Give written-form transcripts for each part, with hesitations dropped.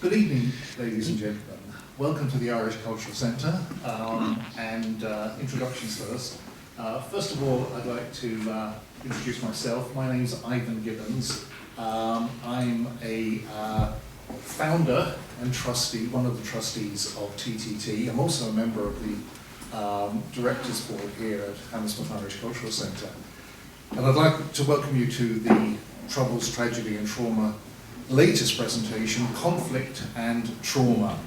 Good evening, ladies and gentlemen. Welcome to the Irish Cultural Centre, and introductions first. First of all, I'd like to introduce myself. My name is Ivan Gibbons. I'm a founder and trustee, one of the trustees of TTT. I'm also a member of the Directors Board here at Hammersmith Irish Cultural Centre. And I'd like to welcome you to the Troubles, Tragedy and Trauma latest presentation, Conflict and Trauma.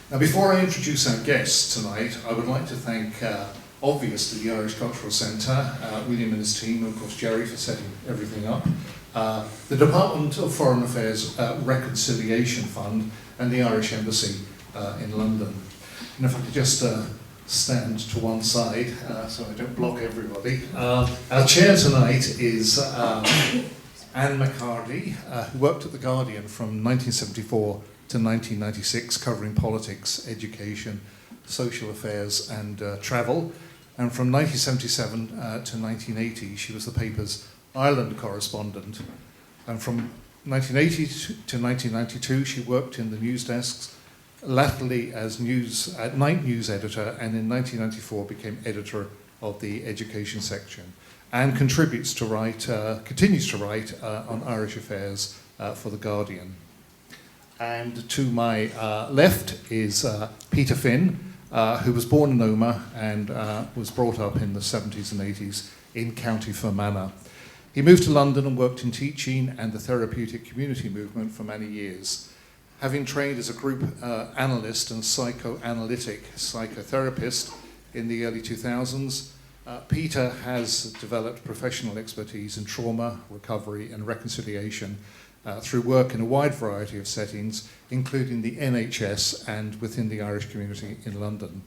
Now, before I introduce our guests tonight, I would like to thank, obviously, the Irish Cultural Centre, William and his team, and of course Jerry for setting everything up, the Department of Foreign Affairs Reconciliation Fund, and the Irish Embassy in London. And if I could just stand to one side so I don't block everybody. Our chair tonight is Anne McCarty, who worked at The Guardian from 1974 to 1996, covering politics, education, social affairs and travel. And from 1977 to 1980, she was the paper's Ireland correspondent. And from 1980 to 1992, she worked in the news desks, latterly as night news editor, and in 1994 became editor of the education section, and continues to write on Irish affairs for The Guardian. And to my left is Peter Finn, who was born in Omagh and was brought up in the 70s and 80s in County Fermanagh. He moved to London and worked in teaching and the therapeutic community movement for many years. Having trained as a group analyst and psychoanalytic psychotherapist in the early 2000s, Peter has developed professional expertise in trauma, recovery and reconciliation through work in a wide variety of settings, including the NHS and within the Irish community in London.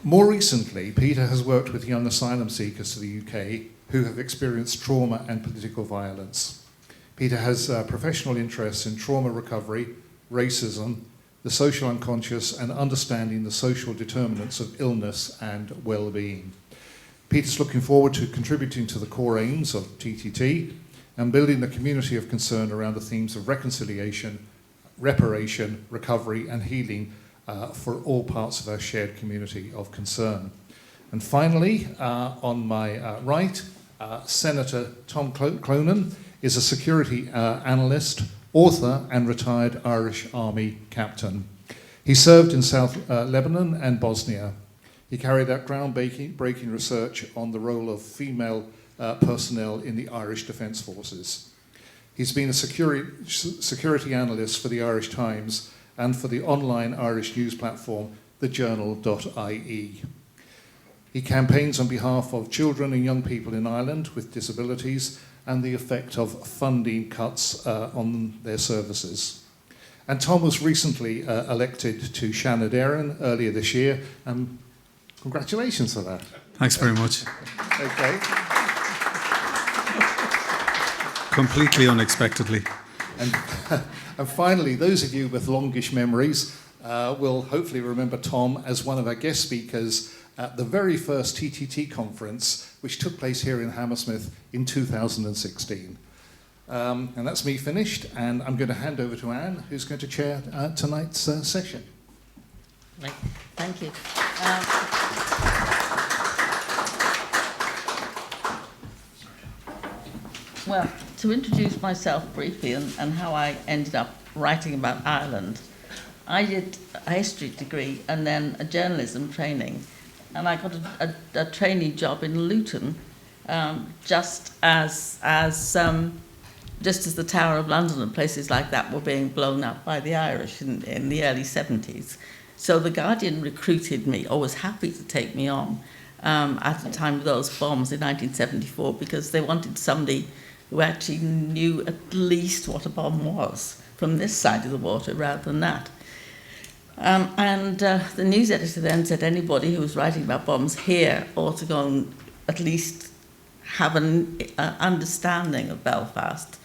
More recently, Peter has worked with young asylum seekers to the UK who have experienced trauma and political violence. Peter has professional interests in trauma recovery, racism, the social unconscious, and understanding the social determinants of illness and well-being. Peter's looking forward to contributing to the core aims of TTT and building a community of concern around the themes of reconciliation, reparation, recovery, and healing for all parts of our shared community of concern. And finally, on my right, Senator Tom Clonan is a security analyst, author, and retired Irish Army captain. He served in South Lebanon and Bosnia. He carried out groundbreaking research on the role of female personnel in the Irish Defence Forces. He's been a security analyst for the Irish Times and for the online Irish news platform, thejournal.ie. He campaigns on behalf of children and young people in Ireland with disabilities and the effect of funding cuts on their services. And Tom was recently elected to Seanad Éireann earlier this year, and congratulations for that. Thanks very much. Okay. Completely unexpectedly. And finally, those of you with longish memories will hopefully remember Tom as one of our guest speakers at the very first TTT conference, which took place here in Hammersmith in 2016. And that's me finished, and I'm going to hand over to Anne, who's going to chair tonight's session. Right. Thank you. Well, to introduce myself briefly and how I ended up writing about Ireland, I did a history degree and then a journalism training. And I got a trainee job in Luton, just as the Tower of London and places like that were being blown up by the Irish in the early 70s. So The Guardian recruited me, or was happy to take me on at the time of those bombs in 1974, because they wanted somebody who actually knew at least what a bomb was from this side of the water rather than that. The news editor then said anybody who was writing about bombs here ought to go and at least have an understanding of Belfast.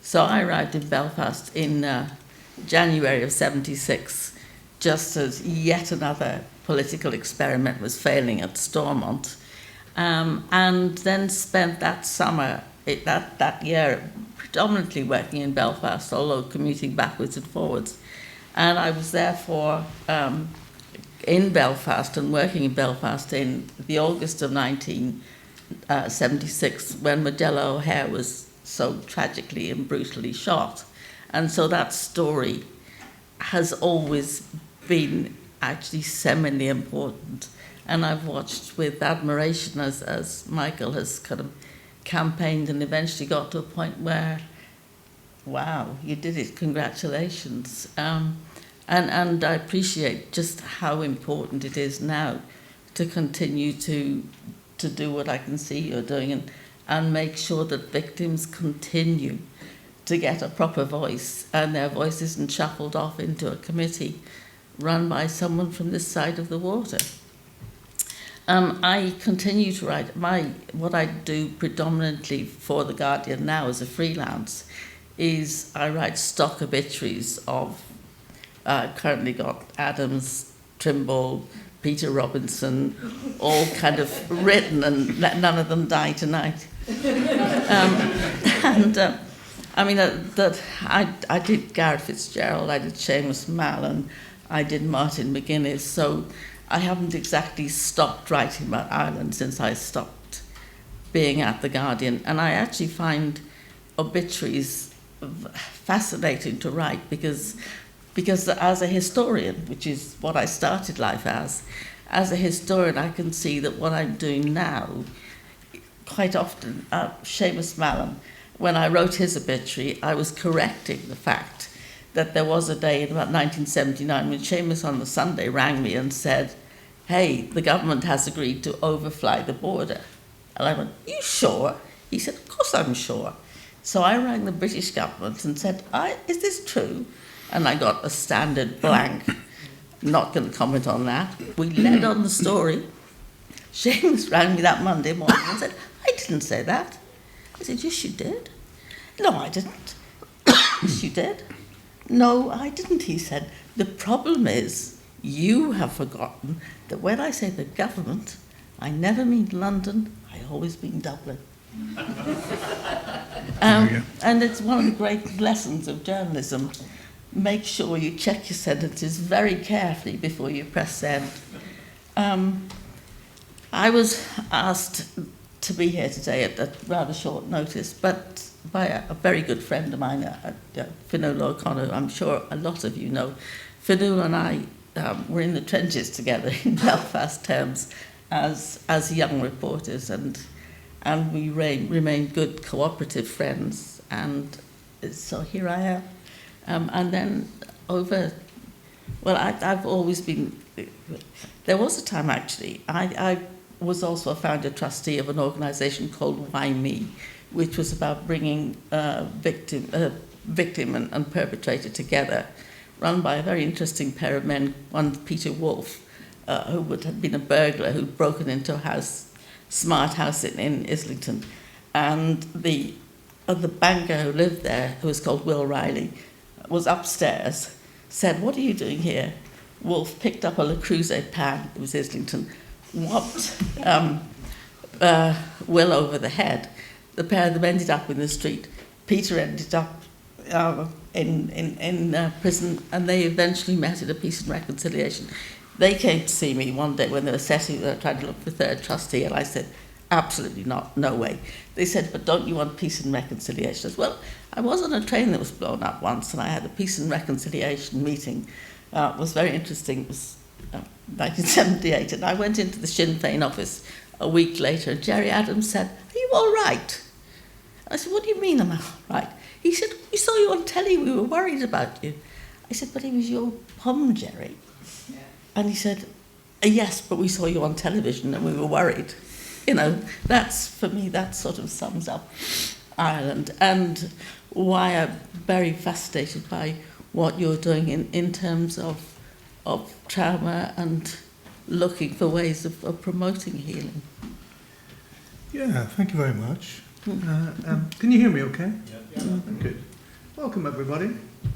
So I arrived in Belfast in January of 76, just as yet another political experiment was failing at Stormont, and then spent that summer that year predominantly working in Belfast, although commuting backwards and forwards. And I was therefore in Belfast and working in Belfast in the August of 1976 when Magella O'Hare was so tragically and brutally shot. And so that story has always been actually seminally important. And I've watched with admiration as Michael has kind of campaigned and eventually got to a point where, wow, you did it, congratulations. And I appreciate just how important it is now to continue to do what I can see you're doing and make sure that victims continue to get a proper voice and their voice isn't shuffled off into a committee run by someone from this side of the water. I continue to write. What I do predominantly for The Guardian now as a freelance is I write stock obituaries of, currently got Adams, Trimble, Peter Robinson, all kind of written, and let none of them die tonight. I did Gareth Fitzgerald, I did Seamus Mallon, I did Martin McGuinness, so I haven't exactly stopped writing about Ireland since I stopped being at The Guardian. And I actually find obituaries fascinating to write because as a historian, which is what I started life as a historian, I can see that what I'm doing now, quite often, Seamus Mallon, when I wrote his obituary, I was correcting the fact that there was a day in about 1979 when Seamus on the Sunday rang me and said, hey, the government has agreed to overfly the border. And I went, you sure? He said, of course I'm sure. So I rang the British government and said, is this true? And I got a standard blank. Not going to comment on that. We led on the story. Seamus rang me that Monday morning and said, I didn't say that. I said, yes, you did. No, I didn't. Yes, you did. No, I didn't, he said. The problem is you have forgotten that when I say the government, I never mean London, I always mean Dublin. And it's one of the great lessons of journalism. Make sure you check your sentences very carefully before you press send. I was asked to be here today at rather short notice, but by a very good friend of mine, Fionnuala O'Connor. I'm sure a lot of you know. Fionnuala and I were in the trenches together in Belfast terms as young reporters, and we remained good cooperative friends. And so here I am. And then I've always been. There was a time actually. I was also a founder trustee of an organisation called Why Me, which was about bringing victim and perpetrator together, run by a very interesting pair of men. One, Peter Wolfe, who had been a burglar who'd broken into a house, smart house in Islington, and the banker who lived there, who was called Will Riley, was upstairs, said, "What are you doing here?" Wolfe picked up a Le Creuset pan, it was Islington, whopped Will over the head. The pair of them ended up in the street. Peter ended up in prison, and they eventually met at a peace and reconciliation. They came to see me one day when they were trying to look for a third trustee, and I said, absolutely not, no way. They said, but don't you want peace and reconciliation? I said, well, I was on a train that was blown up once, and I had a peace and reconciliation meeting. It was very interesting. It was 1978, and I went into the Sinn Féin office a week later, and Gerry Adams said, are you all right? I said, what do you mean I'm all right? He said, we saw you on telly, we were worried about you. I said, but it was your pum, Gerry. Yeah. And he said, yes, but we saw you on television and we were worried. You know, that's, for me, that sort of sums up Ireland, and why I'm very fascinated by what you're doing in terms of trauma and looking for ways of promoting healing. Yeah, thank you very much. Can you hear me okay? Yeah. Good. Welcome everybody.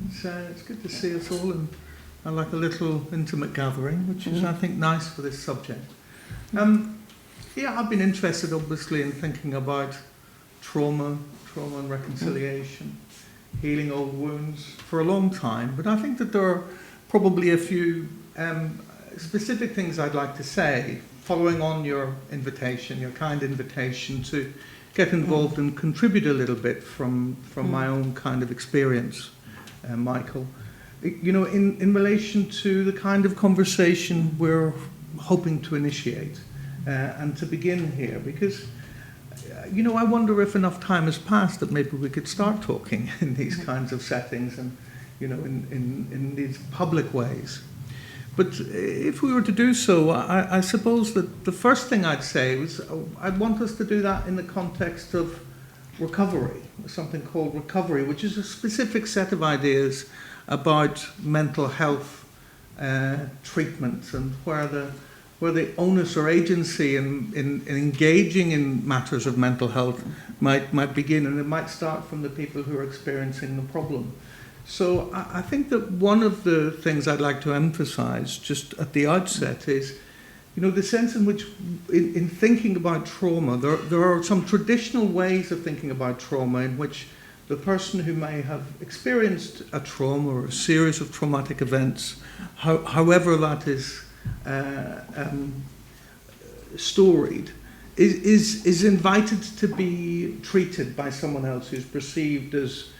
It's good to see us all, and I like a little intimate gathering, which is, I think, nice for this subject. Yeah, I've been interested obviously in thinking about trauma and reconciliation, healing old wounds for a long time. But I think that there are probably a few specific things I'd like to say, following on your invitation, your kind invitation to get involved and contribute a little bit from my own kind of experience, Michael. You know, in relation to the kind of conversation we're hoping to initiate and to begin here, because you know, I wonder if enough time has passed that maybe we could start talking in these kinds of settings and, you know, in these public ways. But if we were to do so, I suppose that the first thing I'd say was I'd want us to do that in the context of recovery, something called recovery, which is a specific set of ideas about mental health treatment and where the onus or agency in engaging in matters of mental health might begin, and it might start from the people who are experiencing the problem. So I think that one of the things I'd like to emphasize just at the outset is, you know, the sense in which in thinking about trauma, there are some traditional ways of thinking about trauma in which the person who may have experienced a trauma or a series of traumatic events, however that is storied, is invited to be treated by someone else who's perceived as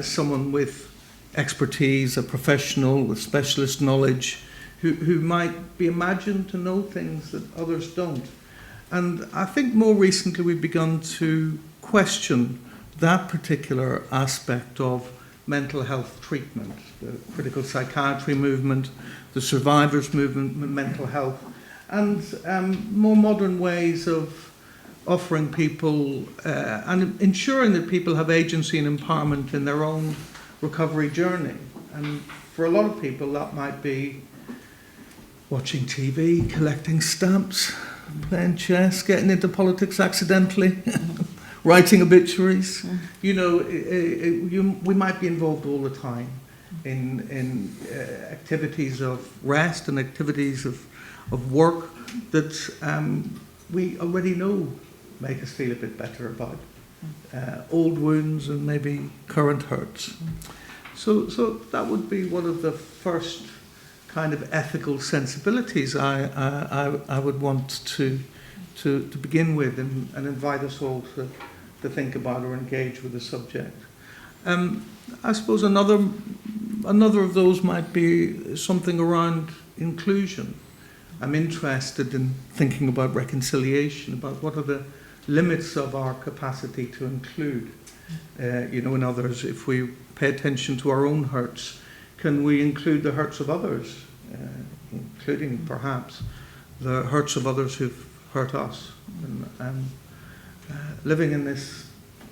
someone with expertise, a professional with specialist knowledge, who might be imagined to know things that others don't. And I think more recently we've begun to question that particular aspect of mental health treatment, the critical psychiatry movement, the survivors movement, mental health, and more modern ways of offering people and ensuring that people have agency and empowerment in their own recovery journey. And for a lot of people that might be watching TV, collecting stamps, playing chess, getting into politics accidentally, writing obituaries. You know, we might be involved all the time in activities of rest and activities of work that we already know make us feel a bit better about old wounds and maybe current hurts. So that would be one of the first kind of ethical sensibilities I would want to begin with and invite us all to think about or engage with the subject. I suppose another of those might be something around inclusion. I'm interested in thinking about reconciliation, about what are the limits of our capacity to include, you know, in others. If we pay attention to our own hurts, can we include the hurts of others, including perhaps the hurts of others who've hurt us? And living in this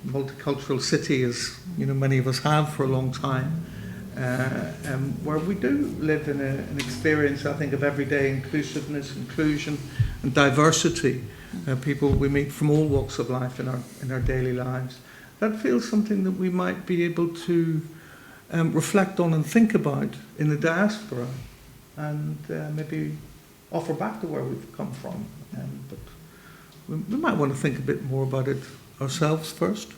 multicultural city, as you know, many of us have for a long time, where we do live in an experience, I think, of everyday inclusiveness, inclusion, and diversity. People we meet from all walks of life in our daily lives. That feels something that we might be able to reflect on and think about in the diaspora, and maybe offer back to where we've come from. But we might want to think a bit more about it ourselves first.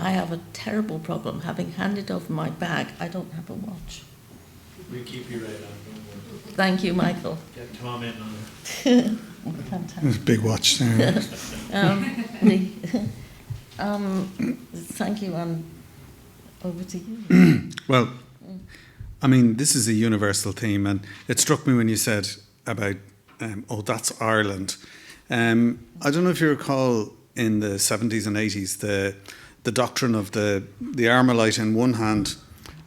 I have a terrible problem. Having handed over my bag, I don't have a watch. We keep you right on. Thank you, Michael. Get Tom in on it. Fantastic. There's a big watch there. Thank you, and over to you. Well, I mean, this is a universal theme, and it struck me when you said about, that's Ireland. I don't know if you recall in the 70s and 80s, the doctrine of the Armalite in one hand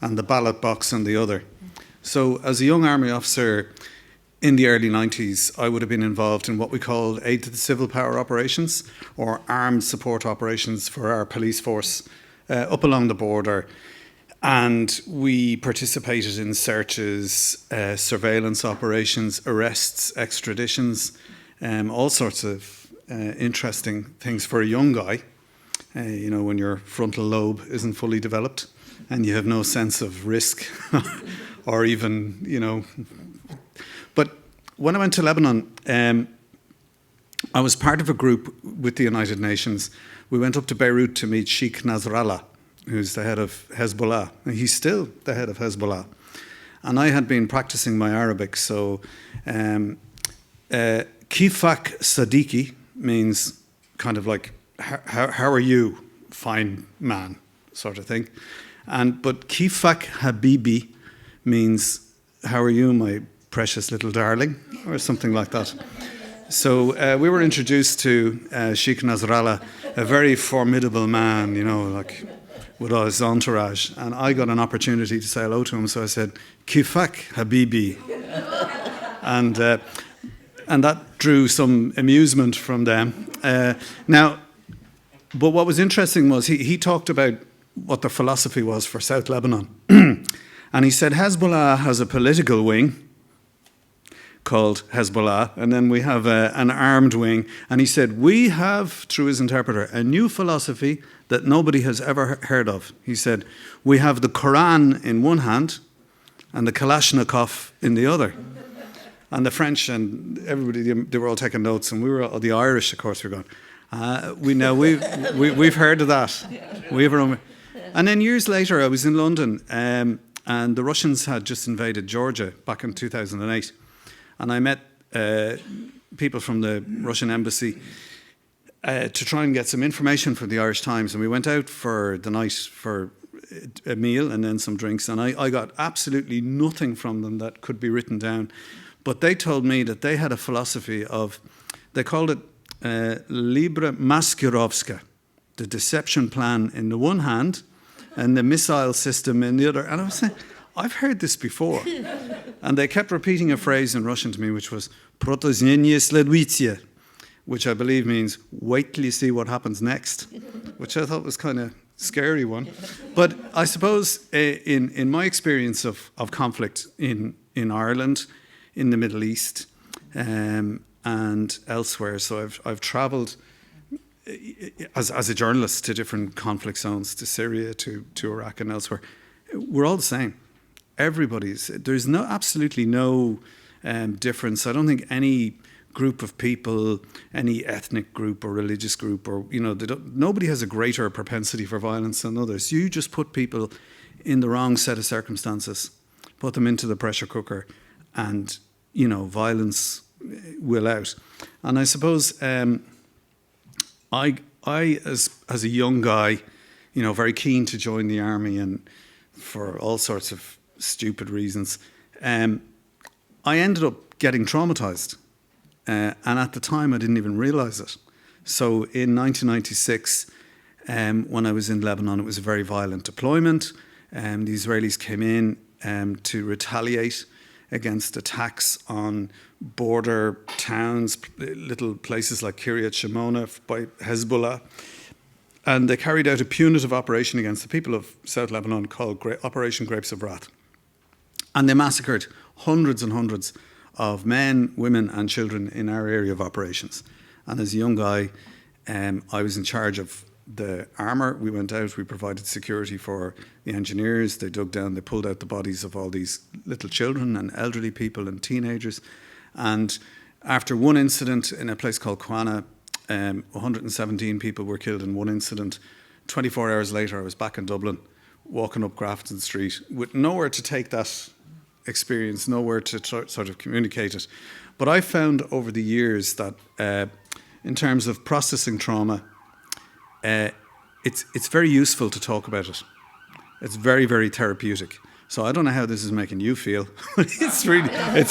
and the ballot box in the other. So as a young army officer in the early 90s, I would have been involved in what we called aid to the civil power operations, or armed support operations for our police force up along the border. And we participated in searches, surveillance operations, arrests, extraditions, all sorts of interesting things for a young guy. You know, when your frontal lobe isn't fully developed and you have no sense of risk or even, you know. But when I went to Lebanon, I was part of a group with the United Nations. We went up to Beirut to meet Sheikh Nasrallah, who's the head of Hezbollah. And he's still the head of Hezbollah. And I had been practicing my Arabic, so Kifak Sadiki means kind of like, how are you, fine man, sort of thing. But Kifak Habibi means, how are you, my precious little darling, or something like that. So we were introduced to Sheikh Nasrallah, a very formidable man, you know, like with all his entourage. And I got an opportunity to say hello to him, so I said, Kifak Habibi. And that drew some amusement from them. But what was interesting was he talked about what the philosophy was for South Lebanon. And he said Hezbollah has a political wing called Hezbollah, and then we have an armed wing. And he said, we have, through his interpreter, a new philosophy that nobody has ever heard of. He said, we have the Quran in one hand and the Kalashnikov in the other. And the French and everybody, they were all taking notes, and we were all, the Irish, of course, were going, we've heard of that. And then years later, I was in London, and the Russians had just invaded Georgia back in 2008. And I met people from the Russian embassy to try and get some information from the Irish Times. And we went out for the night for a meal and then some drinks. And I got absolutely nothing from them that could be written down. But they told me that they had a philosophy of, they called it Libra Maskirovska, the deception plan in the one hand and the missile system in the other. And I was saying, I've heard this before. And they kept repeating a phrase in Russian to me, which was "Protoznenie sledujcie," which I believe means wait till you see what happens next, which I thought was kind of scary one. But I suppose in my experience of conflict in Ireland, in the Middle East, and elsewhere, so I've travelled as a journalist to different conflict zones, to Syria, to Iraq and elsewhere. We're all the same. There's absolutely no difference. I don't think any group of people, any ethnic group or religious group, or nobody has a greater propensity for violence than others. You just put people in the wrong set of circumstances, put them into the pressure cooker, and violence will out. And I suppose I as a young guy, very keen to join the army, and for all sorts of stupid reasons, I ended up getting traumatized. And at the time, I didn't even realize it. So in 1996, when I was in Lebanon, it was a very violent deployment. The Israelis came in to retaliate against attacks on border towns, little places like Kiryat Shimona by Hezbollah. And they carried out a punitive operation against the people of South Lebanon called Operation Grapes of Wrath. And they massacred hundreds and hundreds of men, women and children in our area of operations. And as a young guy, I was in charge of the armour. We went out, we provided security for the engineers. They dug down, they pulled out the bodies of all these little children and elderly people and teenagers. And after one incident in a place called Clonan, 117 people were killed in one incident. 24 hours later, I was back in Dublin, walking up Grafton Street, with nowhere to take that experience, nowhere to sort of communicate it. But I found over the years that in terms of processing trauma, it's very useful to talk about it. It's very, very therapeutic. So I don't know how this is making you feel, but it's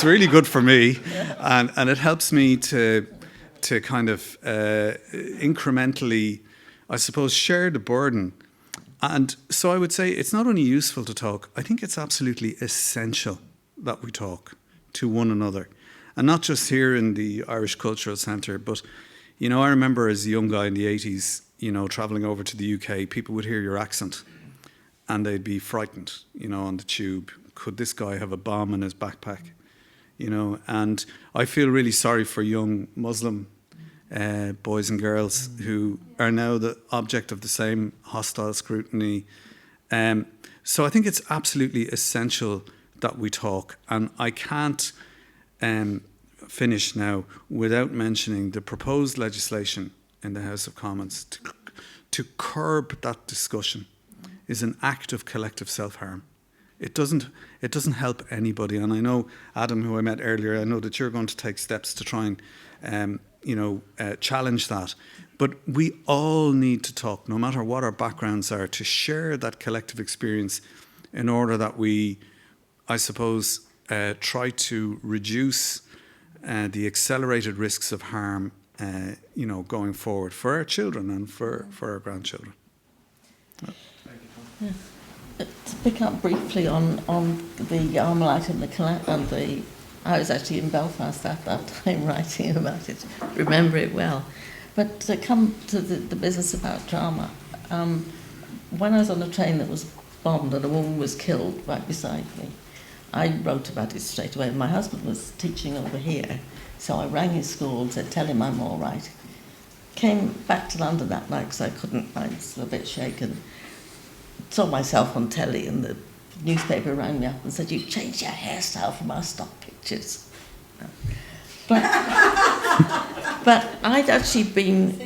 really good for me, and it helps me to kind of incrementally, I suppose, share the burden. And so I would say it's not only useful to talk, I think it's absolutely essential that we talk to one another. And not just here in the Irish Cultural Centre, but, I remember as a young guy in the 80s, travelling over to the UK, people would hear your accent and they'd be frightened, on the tube. Could this guy have a bomb in his backpack? And I feel really sorry for young Muslim boys and girls who are now the object of the same hostile scrutiny. So I think it's absolutely essential that we talk. And I can't finish now without mentioning the proposed legislation in the House of Commons to curb that discussion is an act of collective self-harm. It doesn't help anybody. And I know, Adam, who I met earlier, I know that you're going to take steps to try and challenge that. But we all need to talk, no matter what our backgrounds are, to share that collective experience in order that we, I suppose, try to reduce the accelerated risks of harm, going forward for our children and for our grandchildren. Yeah. To pick up briefly on the Armalite and the Clonan, I was actually in Belfast at that time writing about it, remember it well. But to come to the business about drama, when I was on a train that was bombed and a woman was killed right beside me, I wrote about it straight away. My husband was teaching over here, so I rang his school and said, tell him I'm all right. Came back to London that night because I couldn't, I was a bit shaken. Saw myself on telly and the newspaper rang me up and said, you've changed your hairstyle from our stock pictures. But I'd actually been...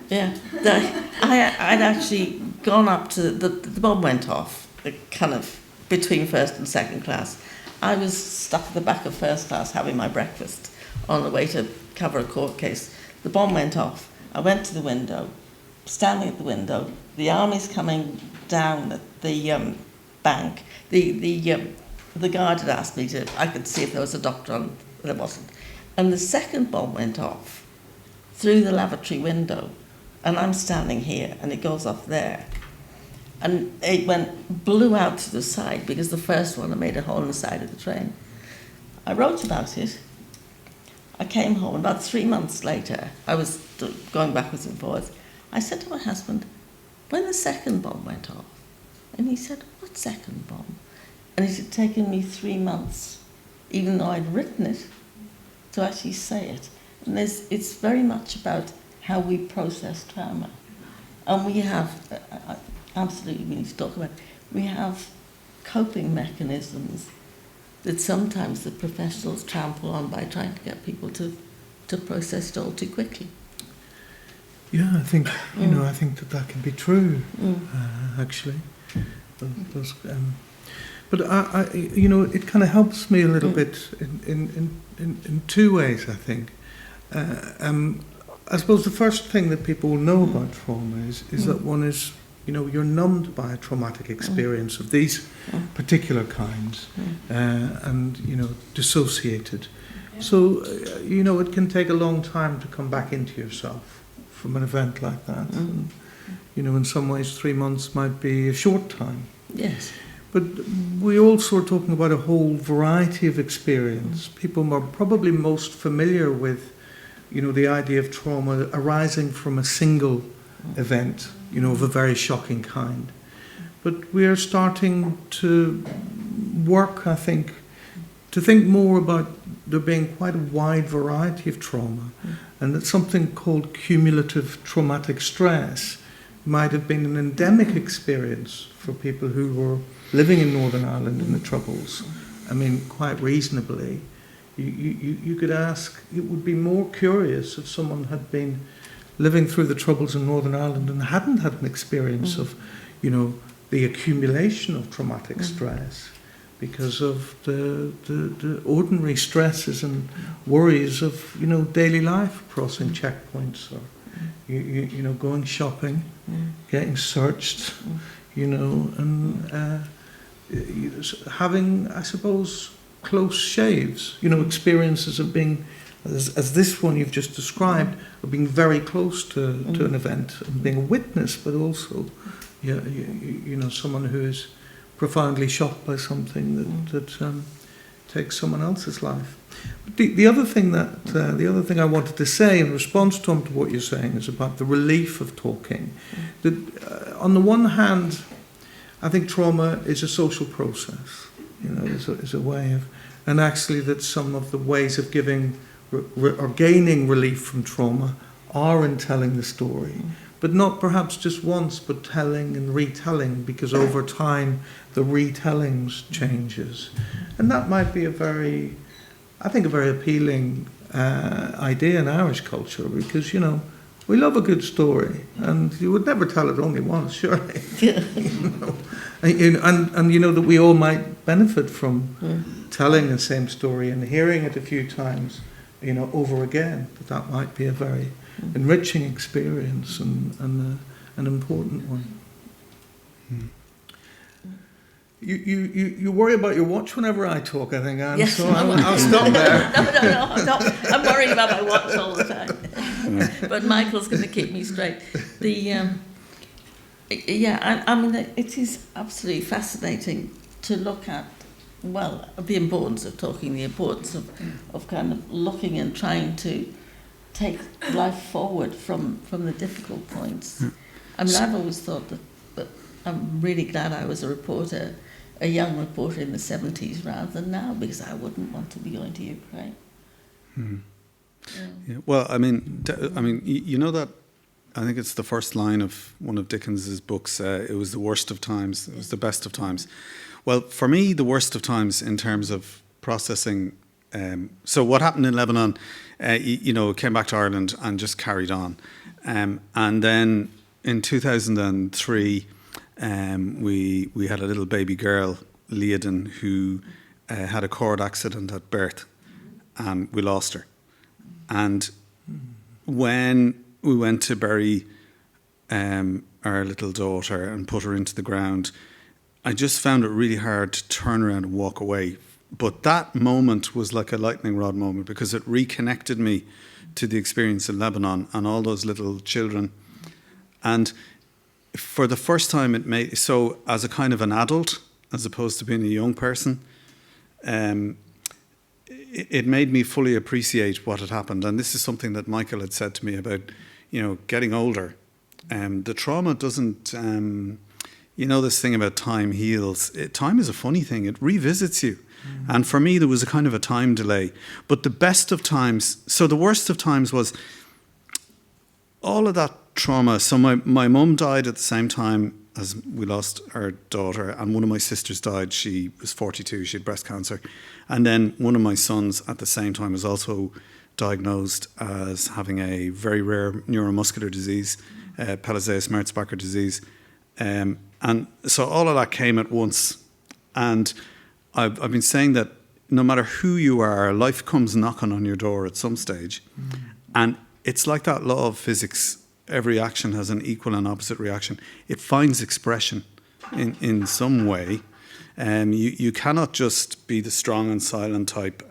Yeah, I'd actually gone up to... The bomb went off, kind of between first and second class. I was stuck at the back of first class having my breakfast on the way to cover a court case. The bomb went off. I went to the window, standing at the window. The army's coming down at the bank. The guard had asked me I could see if there was a doctor on. There wasn't. And the second bomb went off through the lavatory window, and I'm standing here, and it goes off there. And it blew out to the side because the first one had made a hole in the side of the train. I wrote about it. I came home, about 3 months later, I was going backwards and forwards. I said to my husband, when the second bomb went off, and he said, what second bomb? And it had taken me 3 months, even though I'd written it, to actually say it. And it's very much about how we process trauma. And we have, absolutely we need to talk about it, we have coping mechanisms that sometimes the professionals trample on by trying to get people to process it all too quickly. Yeah, I think I think that can be true, actually. But it kind of helps me a little bit in two ways. I think. I suppose the first thing that people will know about trauma is that one is, you're numbed by a traumatic experience of these particular kinds, and dissociated. So it can take a long time to come back into yourself from an event like that. And, in some ways 3 months might be a short time. Yes. But we also are talking about a whole variety of experience. People are probably most familiar with, the idea of trauma arising from a single event, of a very shocking kind. But we are starting to work, I think, to think more about there being quite a wide variety of trauma, and that something called cumulative traumatic stress might have been an endemic experience for people who were living in Northern Ireland in the Troubles. I mean, quite reasonably, you could ask, it would be more curious if someone had been living through the Troubles in Northern Ireland and hadn't had an experience of, the accumulation of traumatic stress because of the ordinary stresses and worries of, daily life, crossing checkpoints or, going shopping, getting searched, and having, I suppose, close shaves, experiences of being, as this one you've just described, of being very close to an event and being a witness, but also, someone who is profoundly shocked by something that takes someone else's life. But the other thing I wanted to say in response, Tom, to what you're saying is about the relief of talking. That on the one hand, I think trauma is a social process, is a way of, and actually that some of the ways of giving or gaining relief from trauma are in telling the story, but not perhaps just once, but telling and retelling, because over time the retellings changes, and that might be a very I think, a very appealing idea in Irish culture because, you know, we love a good story, and you would never tell it only once, surely. You know? And you know that we all might benefit from telling the same story and hearing it a few times, you know, over again. That might be a very enriching experience and an important one. Mm. You worry about your watch whenever I talk, I think, Anne, Yes, so I'll stop there. No, I'm worrying about my watch all the time. But Michael's going to keep me straight. I mean, it is absolutely fascinating to look at, well, the importance of talking, the importance of kind of looking and trying to take life forward from the difficult points. I mean, I've always thought that I'm really glad I was a reporter, a young reporter in the 70s rather than now, because I wouldn't want to be going to Ukraine. Yeah. Well, I mean, you know that, I think it's the first line of one of Dickens's books, it was the worst of times, it was the best of times. Well, for me, the worst of times in terms of processing, so what happened in Lebanon, you know, it came back to Ireland and just carried on. And then in 2003, we had a little baby girl, Leodin, who had a cord accident at birth, and we lost her. And when we went to bury our little daughter and put her into the ground, I just found it really hard to turn around and walk away. But that moment was like a lightning rod moment because it reconnected me to the experience in Lebanon and all those little children. And for the first time, it made, so as a kind of an adult, as opposed to being a young person, it made me fully appreciate what had happened. And this is something that Michael had said to me about, you know, getting older. The trauma doesn't, you know, this thing about time heals. Time is a funny thing. It revisits you. And for me, there was a kind of a time delay. But the best of times, so the worst of times was all of that trauma. So my mum died at the same time as we lost our daughter, and one of my sisters died. She was 42, she had breast cancer. And then one of my sons at the same time was also diagnosed as having a very rare neuromuscular disease, Pelizaeus-Merzbacher disease. And so all of that came at once. And I've been saying that no matter who you are, life comes knocking on your door at some stage. And it's like that law of physics. Every action has an equal and opposite reaction. It finds expression in some way. You cannot just be the strong and silent type,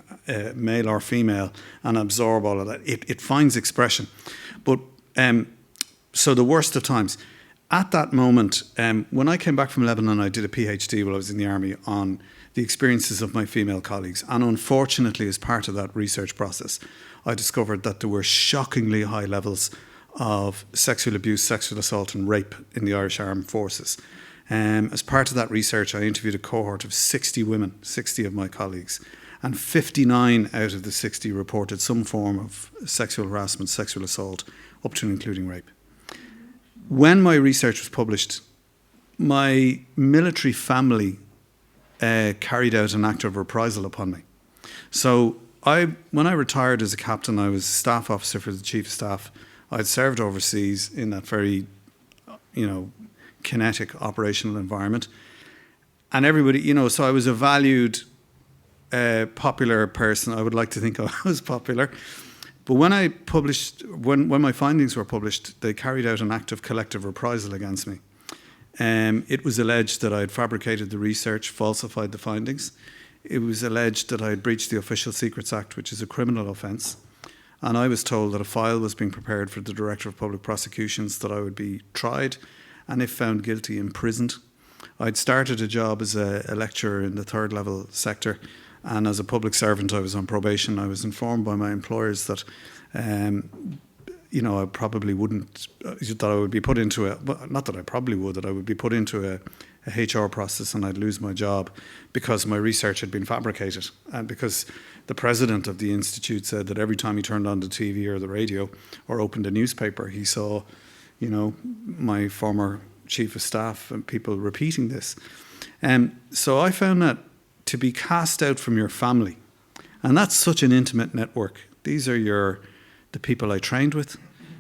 male or female, and absorb all of that. It finds expression. But so the worst of times. At that moment, when I came back from Lebanon, I did a PhD while I was in the army on the experiences of my female colleagues. And unfortunately, as part of that research process, I discovered that there were shockingly high levels of sexual abuse, sexual assault and rape in the Irish Armed Forces. As part of that research, I interviewed a cohort of 60 women, 60 of my colleagues, and 59 out of the 60 reported some form of sexual harassment, sexual assault, up to and including rape. When my research was published, my military family carried out an act of reprisal upon me. So when I retired as a captain, I was staff officer for the Chief of Staff. I'd served overseas in that very, you know, kinetic operational environment. And everybody, you know, so I was a valued, popular person. I would like to think I was popular. But when my findings were published, they carried out an act of collective reprisal against me. It was alleged that I had fabricated the research, falsified the findings. It was alleged that I had breached the Official Secrets Act, which is a criminal offence. And I was told that a file was being prepared for the Director of Public Prosecutions, that I would be tried and, if found guilty, imprisoned. I'd started a job as a lecturer in the third level sector, and as a public servant I was on probation. I was informed by my employers that you know, I probably wouldn't, that I would be put into not that I probably would, that I would be put into a HR process and I'd lose my job because my research had been fabricated, and because the president of the institute said that every time he turned on the TV or the radio or opened a newspaper, he saw, you know, my former chief of staff and people repeating this. So I found that to be cast out from your family And that's such an intimate network. These are the people I trained with,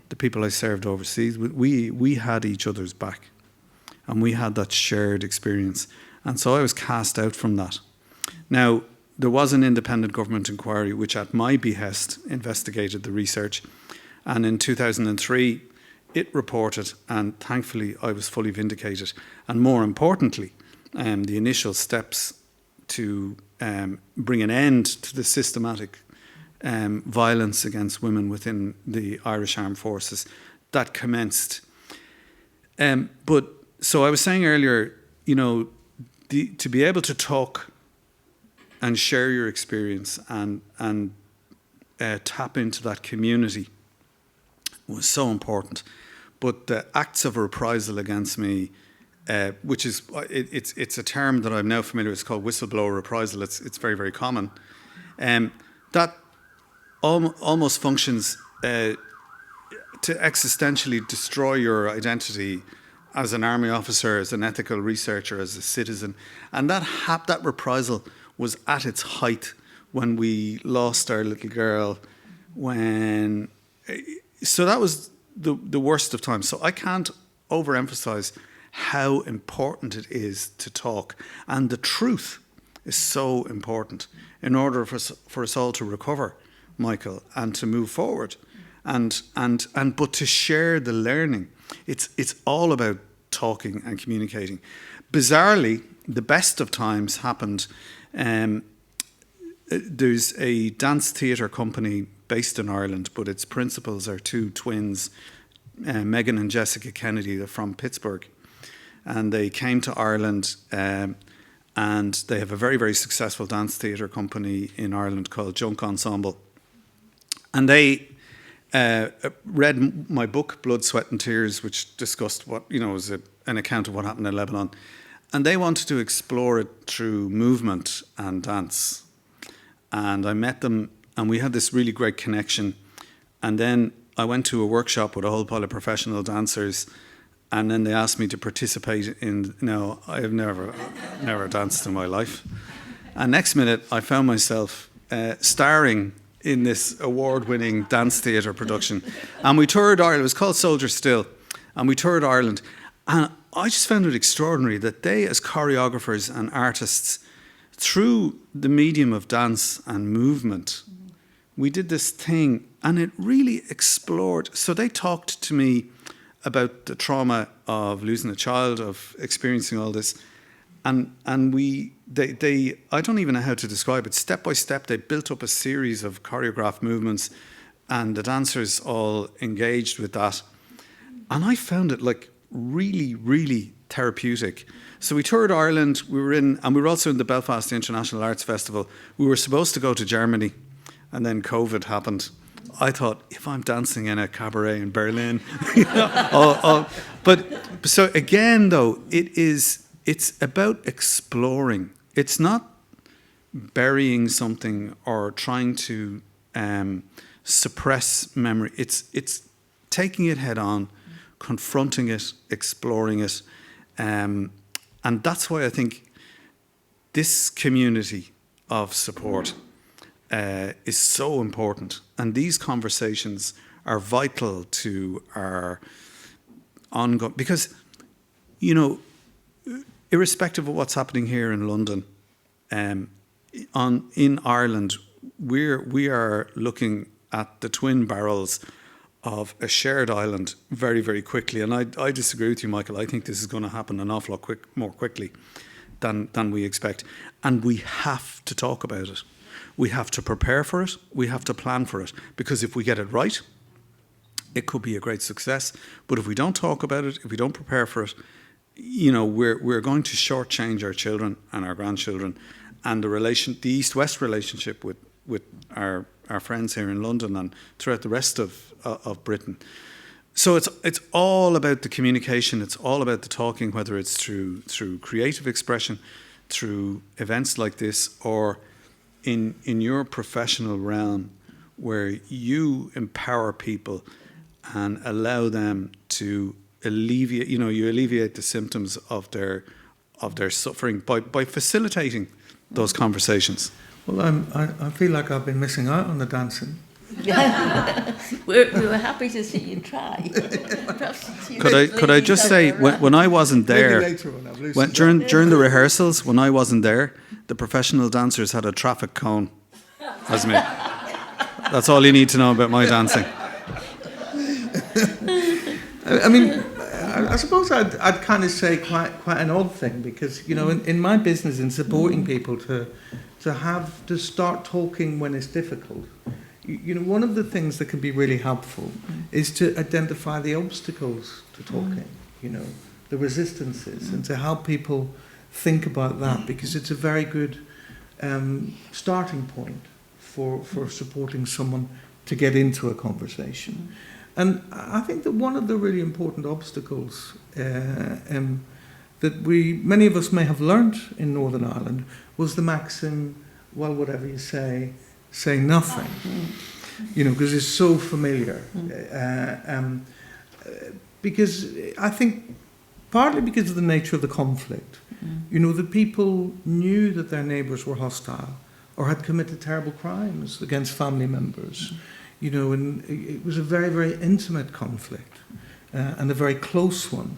the people I served overseas with. We had each other's back, and we had that shared experience. And so I was cast out from that. Now, there was an independent government inquiry which, at my behest, investigated the research. And in 2003, it reported, and thankfully I was fully vindicated. And more importantly, the initial steps to bring an end to the systematic violence against women within the Irish Armed Forces, that commenced. But so I was saying earlier, you know, to be able to talk and share your experience and tap into that community was so important. But the acts of reprisal against me, which is it's a term that I'm now familiar with. It's called whistleblower reprisal. It's very, very common. That almost functions to existentially destroy your identity as an army officer, as an ethical researcher, as a citizen. And that reprisal was at its height when we lost our little girl. So that was the worst of times. So I can't overemphasize how important it is to talk. And the truth is so important in order for us all to recover, Michael, and to move forward. But to share the learning. It's all about talking and communicating. Bizarrely, the best of times happened. There's a dance theatre company based in Ireland, but its principals are two twins, Megan and Jessica Kennedy. They're from Pittsburgh. And they came to Ireland, and they have a very, very successful dance theatre company in Ireland called Junk Ensemble. And they read my book, Blood, Sweat and Tears, which discussed was an account of what happened in Lebanon. And they wanted to explore it through movement and dance. And I met them, and we had this really great connection. And then I went to a workshop with a whole pile of professional dancers, and then they asked me to participate in. No, I have never danced in my life. And next minute, I found myself starring in this award-winning dance theatre production. And we toured Ireland. It was called Soldier Still. And we toured Ireland. And I just found it extraordinary that they, as choreographers and artists, through the medium of dance and movement, we did this thing, and it really explored. So they talked to me about the trauma of losing a child, of experiencing all this. And they I don't even know how to describe it. Step by step, they built up a series of choreographed movements, and the dancers all engaged with that. And I found it like really, really therapeutic. So we toured Ireland. We were also in the Belfast International Arts Festival. We were supposed to go to Germany, and then COVID happened. I thought, if I'm dancing in a cabaret in Berlin, but so again, though, it's about exploring. It's not burying something or trying to suppress memory. It's taking it head on, confronting it, exploring it. And that's why I think this community of support is so important. And these conversations are vital to our ongoing, because, irrespective of what's happening here in London, in Ireland, we are looking at the twin barrels of a shared island very, very quickly. And I disagree with you, Michael. I think this is going to happen an awful lot more quickly than we expect. And we have to talk about it. We have to prepare for it. We have to plan for it. Because if we get it right, it could be a great success. But if we don't talk about it, if we don't prepare for it, we're going to shortchange our children and our grandchildren, and the East-West relationship with our friends here in London and throughout the rest of Britain. So it's all about the communication. It's all about the talking, whether it's through creative expression, through events like this, or in your professional realm, where you empower people and allow them to alleviate, you alleviate the symptoms of their suffering by facilitating those conversations. Well, I feel like I've been missing out on the dancing. We were happy to see you try. Perhaps you Could I just say, when I wasn't Maybe there, later on I've loosened up. during the rehearsals, when I wasn't there, the professional dancers had a traffic cone as me. That's all you need to know about my dancing. I mean, I suppose I'd kind of say quite an odd thing, because, you know, in my business, in supporting people to have to start talking when it's difficult, you know, one of the things that can be really helpful is to identify the obstacles to talking, you know, the resistances, and to help people think about that, because it's a very good starting point for supporting someone to get into a conversation. And I think that one of the really important obstacles that many of us may have learnt in Northern Ireland was the maxim, well, whatever you say nothing. You know, because it's so familiar. Because I think, partly because of the nature of the conflict, you know, the people knew that their neighbours were hostile or had committed terrible crimes against family members. You know, and it was a very, very intimate conflict and a very close one.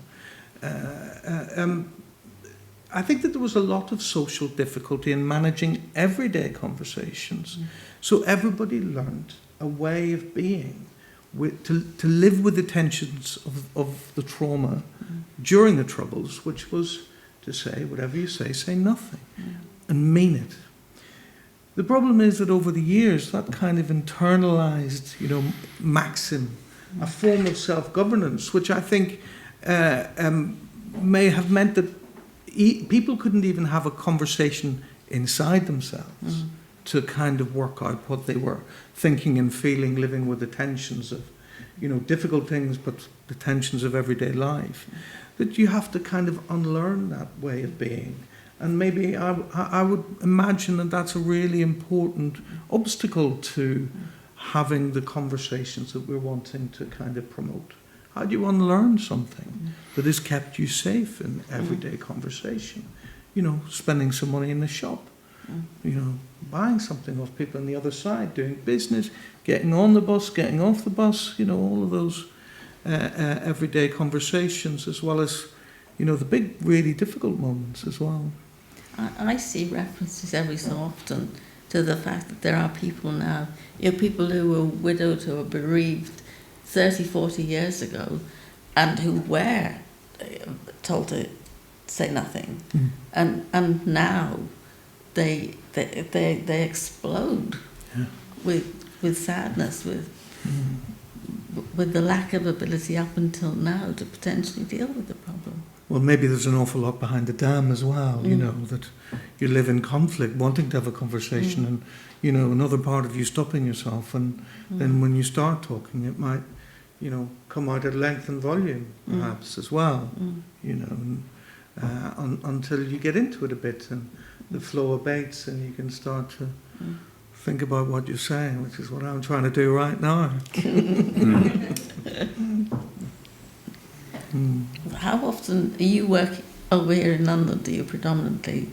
I think that there was a lot of social difficulty in managing everyday conversations. So everybody learned a way of being, to live with the tensions of the trauma during the Troubles, which was to say, whatever you say nothing, and mean it. The problem is that over the years, that kind of internalized, you know, maxim, a form of self-governance, which I think may have meant that people couldn't even have a conversation inside themselves to kind of work out what they were thinking and feeling, living with the tensions of, you know, difficult things, but the tensions of everyday life. That you have to kind of unlearn that way of being. And maybe I would imagine that that's a really important obstacle to having the conversations that we're wanting to kind of promote. How do you unlearn something that has kept you safe in everyday conversation? You know, spending some money in the shop, you know, buying something off people on the other side, doing business, getting on the bus, getting off the bus, you know, all of those everyday conversations, as well as, you know, the big, really difficult moments as well. I see references every so often to the fact that there are people now, you know, people who were widowed, who were bereaved 30, 40 years ago, and who were told to say nothing, and now they explode with sadness, with the lack of ability up until now to potentially deal with the problem. Well, maybe there's an awful lot behind the dam as well, you know, that you live in conflict, wanting to have a conversation, and, you know, another part of you stopping yourself, and then when you start talking, it might, you know, come out at length and volume, perhaps, as well, you know, until you get into it a bit, and the flow abates, and you can start to think about what you're saying, which is what I'm trying to do right now. How often are you working over here in London? Do you predominantly?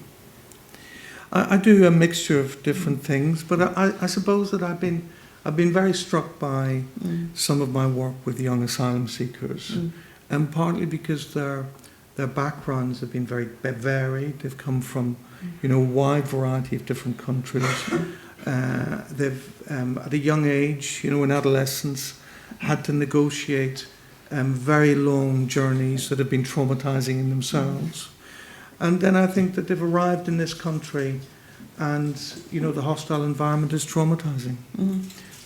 I do a mixture of different things, but I suppose that I've been very struck by some of my work with young asylum seekers, and partly because their backgrounds have been very varied. They've come from, you know, a wide variety of different countries. They've at a young age, you know, in adolescence, had to negotiate very long journeys that have been traumatizing in themselves. And then I think that they've arrived in this country, and, you know, the hostile environment is traumatizing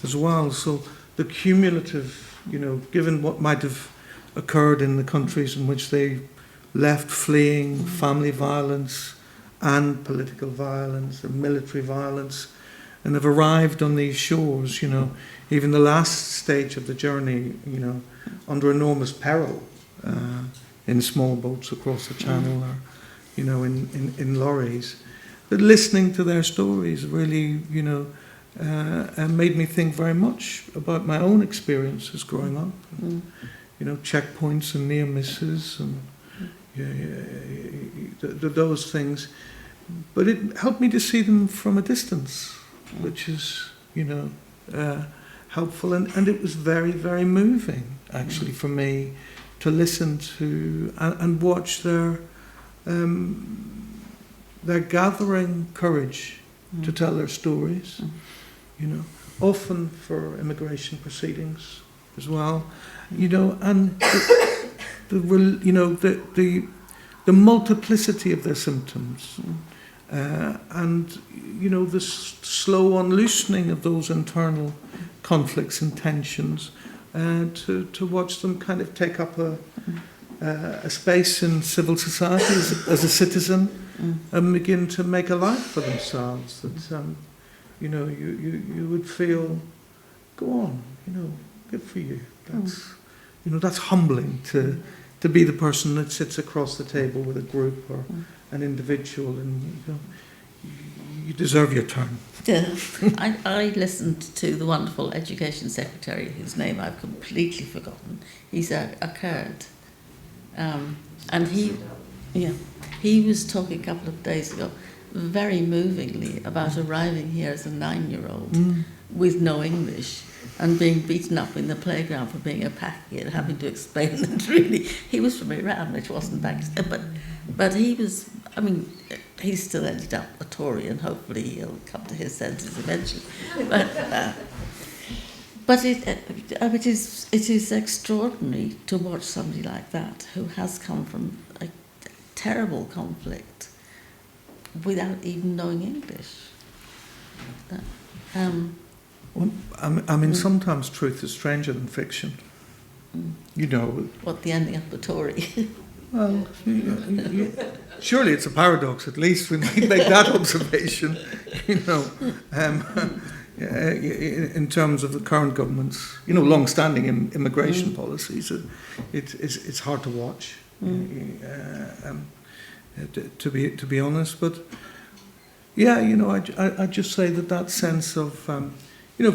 as well. So the cumulative, you know, given what might have occurred in the countries in which they left, fleeing family violence and political violence and military violence, and have arrived on these shores, you know, even the last stage of the journey, you know, under enormous peril, in small boats across the channel, or, you know, in lorries. But listening to their stories really, you know, made me think very much about my own experiences growing up. And, you know, checkpoints and near misses, and those things. but it helped me to see them from a distance, which is, helpful. And it was very, very moving, actually, for me to listen to and watch their gathering courage to tell their stories, often for immigration proceedings as well, and the multiplicity of their symptoms, and the slow unloosening of those internal conflicts and tensions, to watch them kind of take up a space in civil society as a citizen, and begin to make a life for themselves. That you would feel, go on, good for you. That's humbling to be the person that sits across the table with a group or an individual, and you deserve your turn. Yeah. I listened to the wonderful Education Secretary, whose name I've completely forgotten. He's a Kurd. And he was talking a couple of days ago very movingly about arriving here as a 9-year-old with no English and being beaten up in the playground for being a Paki and having to explain that really he was from Iran, which wasn't Pakistan, but he was, he still ended up a Tory, and hopefully he'll come to his senses eventually. But it is extraordinary to watch somebody like that who has come from a terrible conflict without even knowing English. Sometimes truth is stranger than fiction. What, the ending up a Tory? Well, surely it's a paradox. At least we might make that observation. In terms of the current government's, long-standing immigration policies, it's hard to watch, to be honest. But I just say that sense of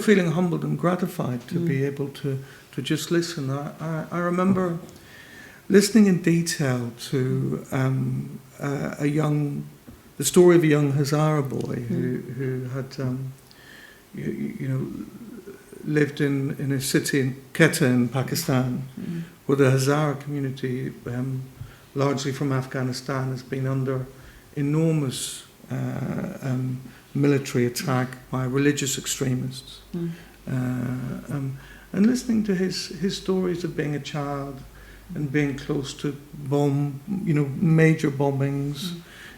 feeling humbled and gratified to be able to just listen. I remember listening in detail to the story of a young Hazara boy who had lived in a city in Quetta in Pakistan, where the Hazara community, largely from Afghanistan, has been under enormous military attack by religious extremists. And listening to his stories of being a child and being close to major bombings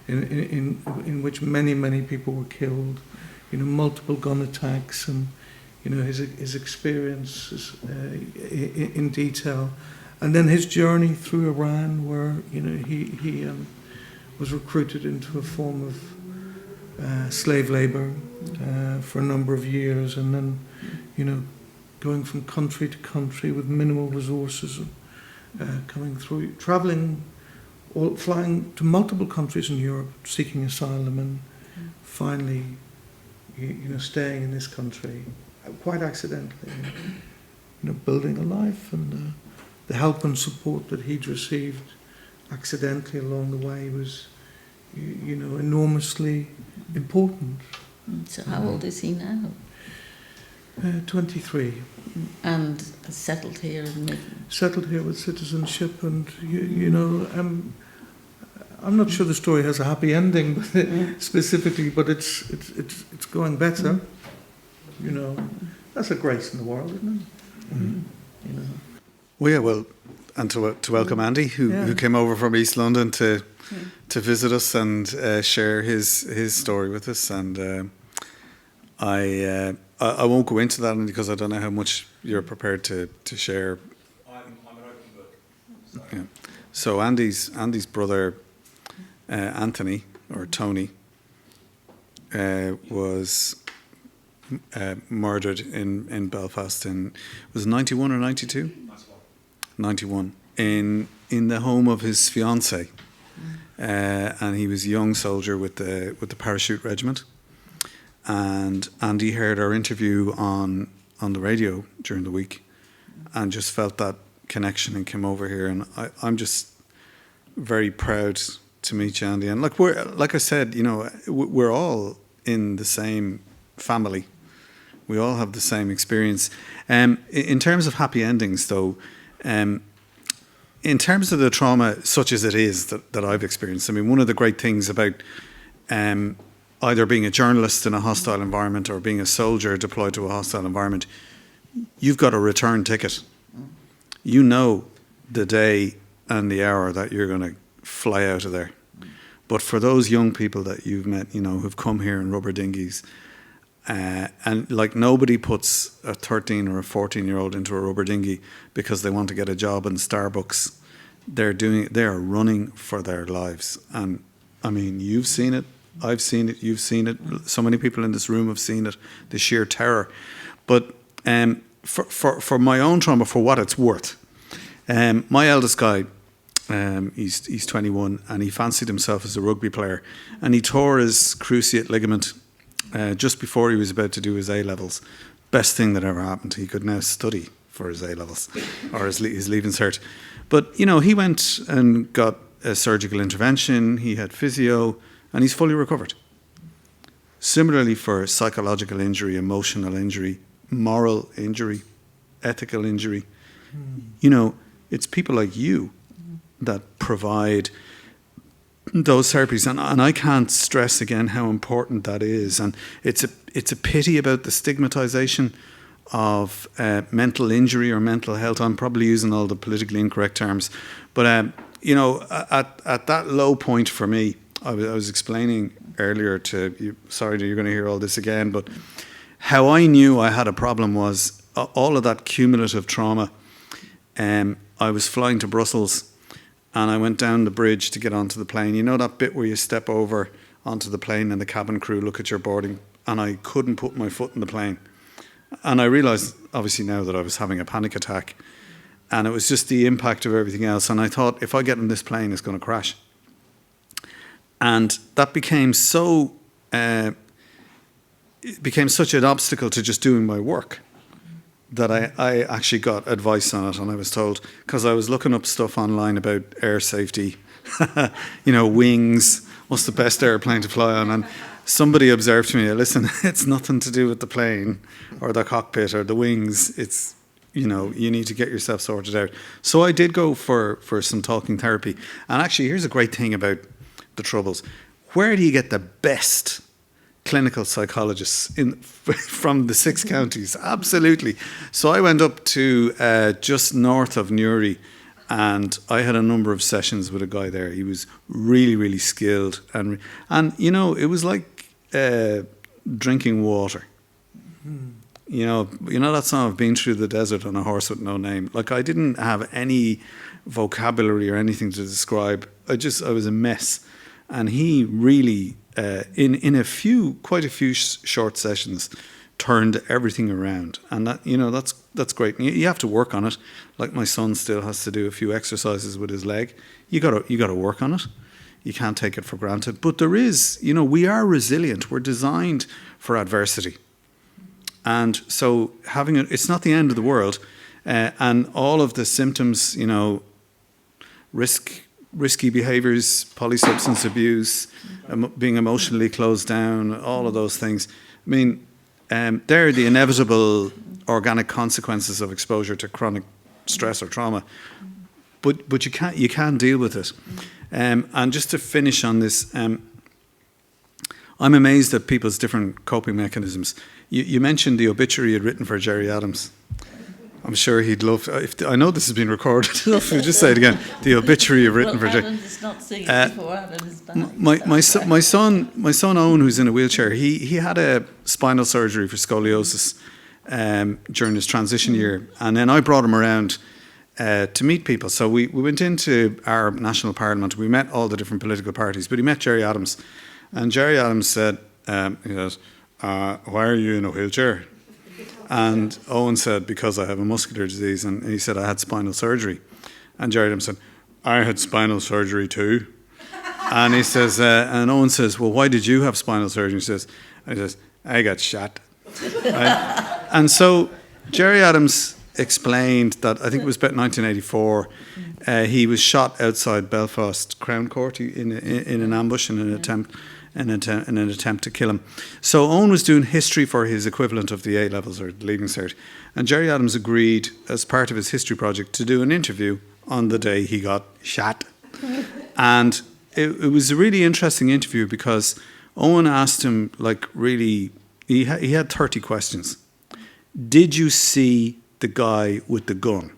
in which many people were killed, multiple gun attacks, and his experiences in detail, and then his journey through Iran, where he was recruited into a form of slave labor for a number of years, and then going from country to country with minimal resources, coming through, flying to multiple countries in Europe, seeking asylum, and finally staying in this country quite accidentally, building a life, and the help and support that he'd received accidentally along the way was, enormously important. So how old is he now? 23. And settled here in Midland? Settled here with citizenship, and I'm not sure the story has a happy ending specifically, but it's going better. That's a grace in the world, isn't it? Well, and to welcome Andy, who came over from East London to visit us and share his story with us. And I won't go into that because I don't know how much you're prepared to share. I'm an open book. Yeah. So Andy's brother, Anthony, or Tony, was murdered in Belfast was it 91 or 92? 91. In the home of his fiancée. And he was a young soldier with the parachute regiment. And Andy heard our interview on the radio during the week and just felt that connection and came over here. And I'm just very proud to meet you, Andy. And like I said, we're all in the same family. We all have the same experience. In terms of happy endings, though, in terms of the trauma, such as it is that I've experienced, I mean, one of the great things about either being a journalist in a hostile environment or being a soldier deployed to a hostile environment, you've got a return ticket. You know the day and the hour that you're going to fly out of there. But for those young people that you've met, who've come here in rubber dinghies, and like nobody puts a 13 or a 14-year-old into a rubber dinghy because they want to get a job in Starbucks. They are running for their lives. And I mean, you've seen it, I've seen it, you've seen it. So many people in this room have seen it, the sheer terror. But for my own trauma, for what it's worth, my eldest guy, he's 21 and he fancied himself as a rugby player, and he tore his cruciate ligament just before he was about to do his A-levels. Best thing that ever happened. He could now study for his A-levels or his leaving cert. But, he went and got a surgical intervention, he had physio, and he's fully recovered. Similarly for psychological injury, emotional injury, moral injury, ethical injury, it's people like you that provide those therapies, and I can't stress again how important that is. And it's a pity about the stigmatization of mental injury or mental health. I'm probably using all the politically incorrect terms, but at that low point for me, I was explaining earlier to you. Sorry that you're going to hear all this again, but how I knew I had a problem was all of that cumulative trauma. I was flying to Brussels. And I went down the bridge to get onto the plane. You know that bit where you step over onto the plane and the cabin crew look at your boarding? And I couldn't put my foot in the plane. And I realised, obviously now, that I was having a panic attack. And it was just the impact of everything else. And I thought, if I get in this plane, it's going to crash. And that became such an obstacle to just doing my work that I actually got advice on it. And I was told, because I was looking up stuff online about air safety, wings, what's the best airplane to fly on? And somebody observed to me, listen, it's nothing to do with the plane or the cockpit or the wings. It's, you need to get yourself sorted out. So I did go for some talking therapy. And actually, here's a great thing about the Troubles. Where do you get the best clinical psychologists from the 6 counties? Absolutely. So I went up to just north of Newry, and I had a number of sessions with a guy there. He was really, really skilled, and it was like drinking water. You know that song of "Been Through the Desert on a Horse with No Name." Like, I didn't have any vocabulary or anything to describe. I was a mess, and he really. In quite a few short sessions, turned everything around, and that's great. And you have to work on it. Like my son still has to do a few exercises with his leg. You got to work on it. You can't take it for granted. But there is, we are resilient. We're designed for adversity, and so it's not the end of the world. And all of the symptoms, risky behaviours, polysubstance abuse, being emotionally closed down, all of those things. I mean, they're the inevitable organic consequences of exposure to chronic stress or trauma. But you can't deal with it. And just to finish on this, I'm amazed at people's different coping mechanisms. You mentioned the obituary you'd written for Gerry Adams. I'm sure he'd love. I know this has been recorded. If you just say it again, the obituary you've written for Gerry. Alan is not seeing it before Alan is back. My son Owen, who's in a wheelchair, he had a spinal surgery for scoliosis during his transition year, and then I brought him around to meet people. So we went into our national parliament. We met all the different political parties, but he met Gerry Adams, and Gerry Adams said, he goes, "Why are you in a wheelchair?" And Owen said, "Because I have a muscular disease." And he said, "I had spinal surgery." And Gerry Adams said, "I had spinal surgery too." And he says, and Owen says, "Well, why did you have spinal surgery?" He says, "I got shot." Right? And so Gerry Adams explained that I think it was about 1984. He was shot outside Belfast Crown Court in an ambush in an attempt to kill him. So Owen was doing history for his equivalent of the A levels or the Leaving Cert, and Gerry Adams agreed as part of his history project to do an interview on the day he got shot, and it was a really interesting interview because Owen asked him, like, really, he had 30 questions. Did you see the guy with the gun?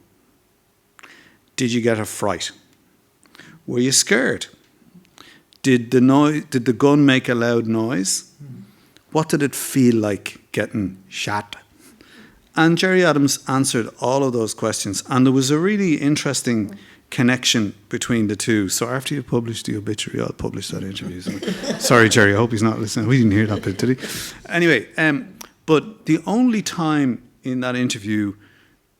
Did you get a fright? Were you scared? Did the gun make a loud noise? What did it feel like getting shot? And Gerry Adams answered all of those questions, and there was a really interesting connection between the two. So after you publish the obituary, I'll publish that interview. Sorry, Gerry, I hope he's not listening. We didn't hear that bit, did he? Anyway, but the only time in that interview,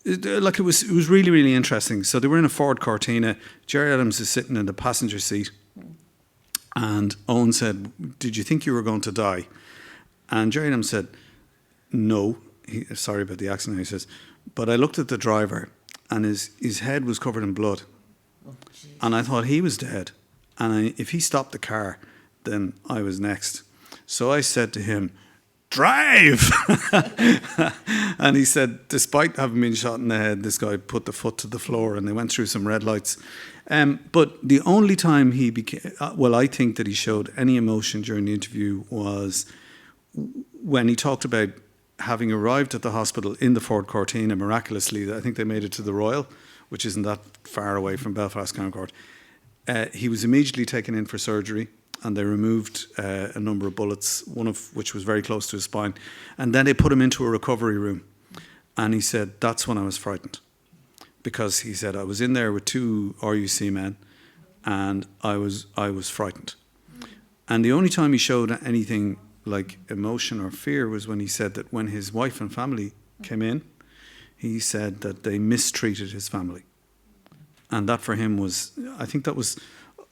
it was really, really interesting. So they were in a Ford Cortina. Gerry Adams is sitting in the passenger seat, and Owen said, "Did you think you were going to die?" And Gerry Adams said, "No." Sorry about the accent. He says, "But I looked at the driver, and his head was covered in blood. And I thought he was dead. And if he stopped the car, then I was next. So I said to him, 'Drive!' And he said, despite having been shot in the head, this guy put the foot to the floor, and they went through some red lights. But the only time he became, I think that he showed any emotion during the interview was when he talked about having arrived at the hospital in the Ford Cortina miraculously. I think they made it to the Royal, which isn't that far away from Belfast Crown Court. He was immediately taken in for surgery, and they removed a number of bullets, one of which was very close to his spine. And then they put him into a recovery room. And he said, that's when I was frightened. Because he said, I was in there with 2 RUC men, and I was frightened. And the only time he showed anything like emotion or fear was when he said that when his wife and family came in, he said that they mistreated his family. And that for him was, I think that was,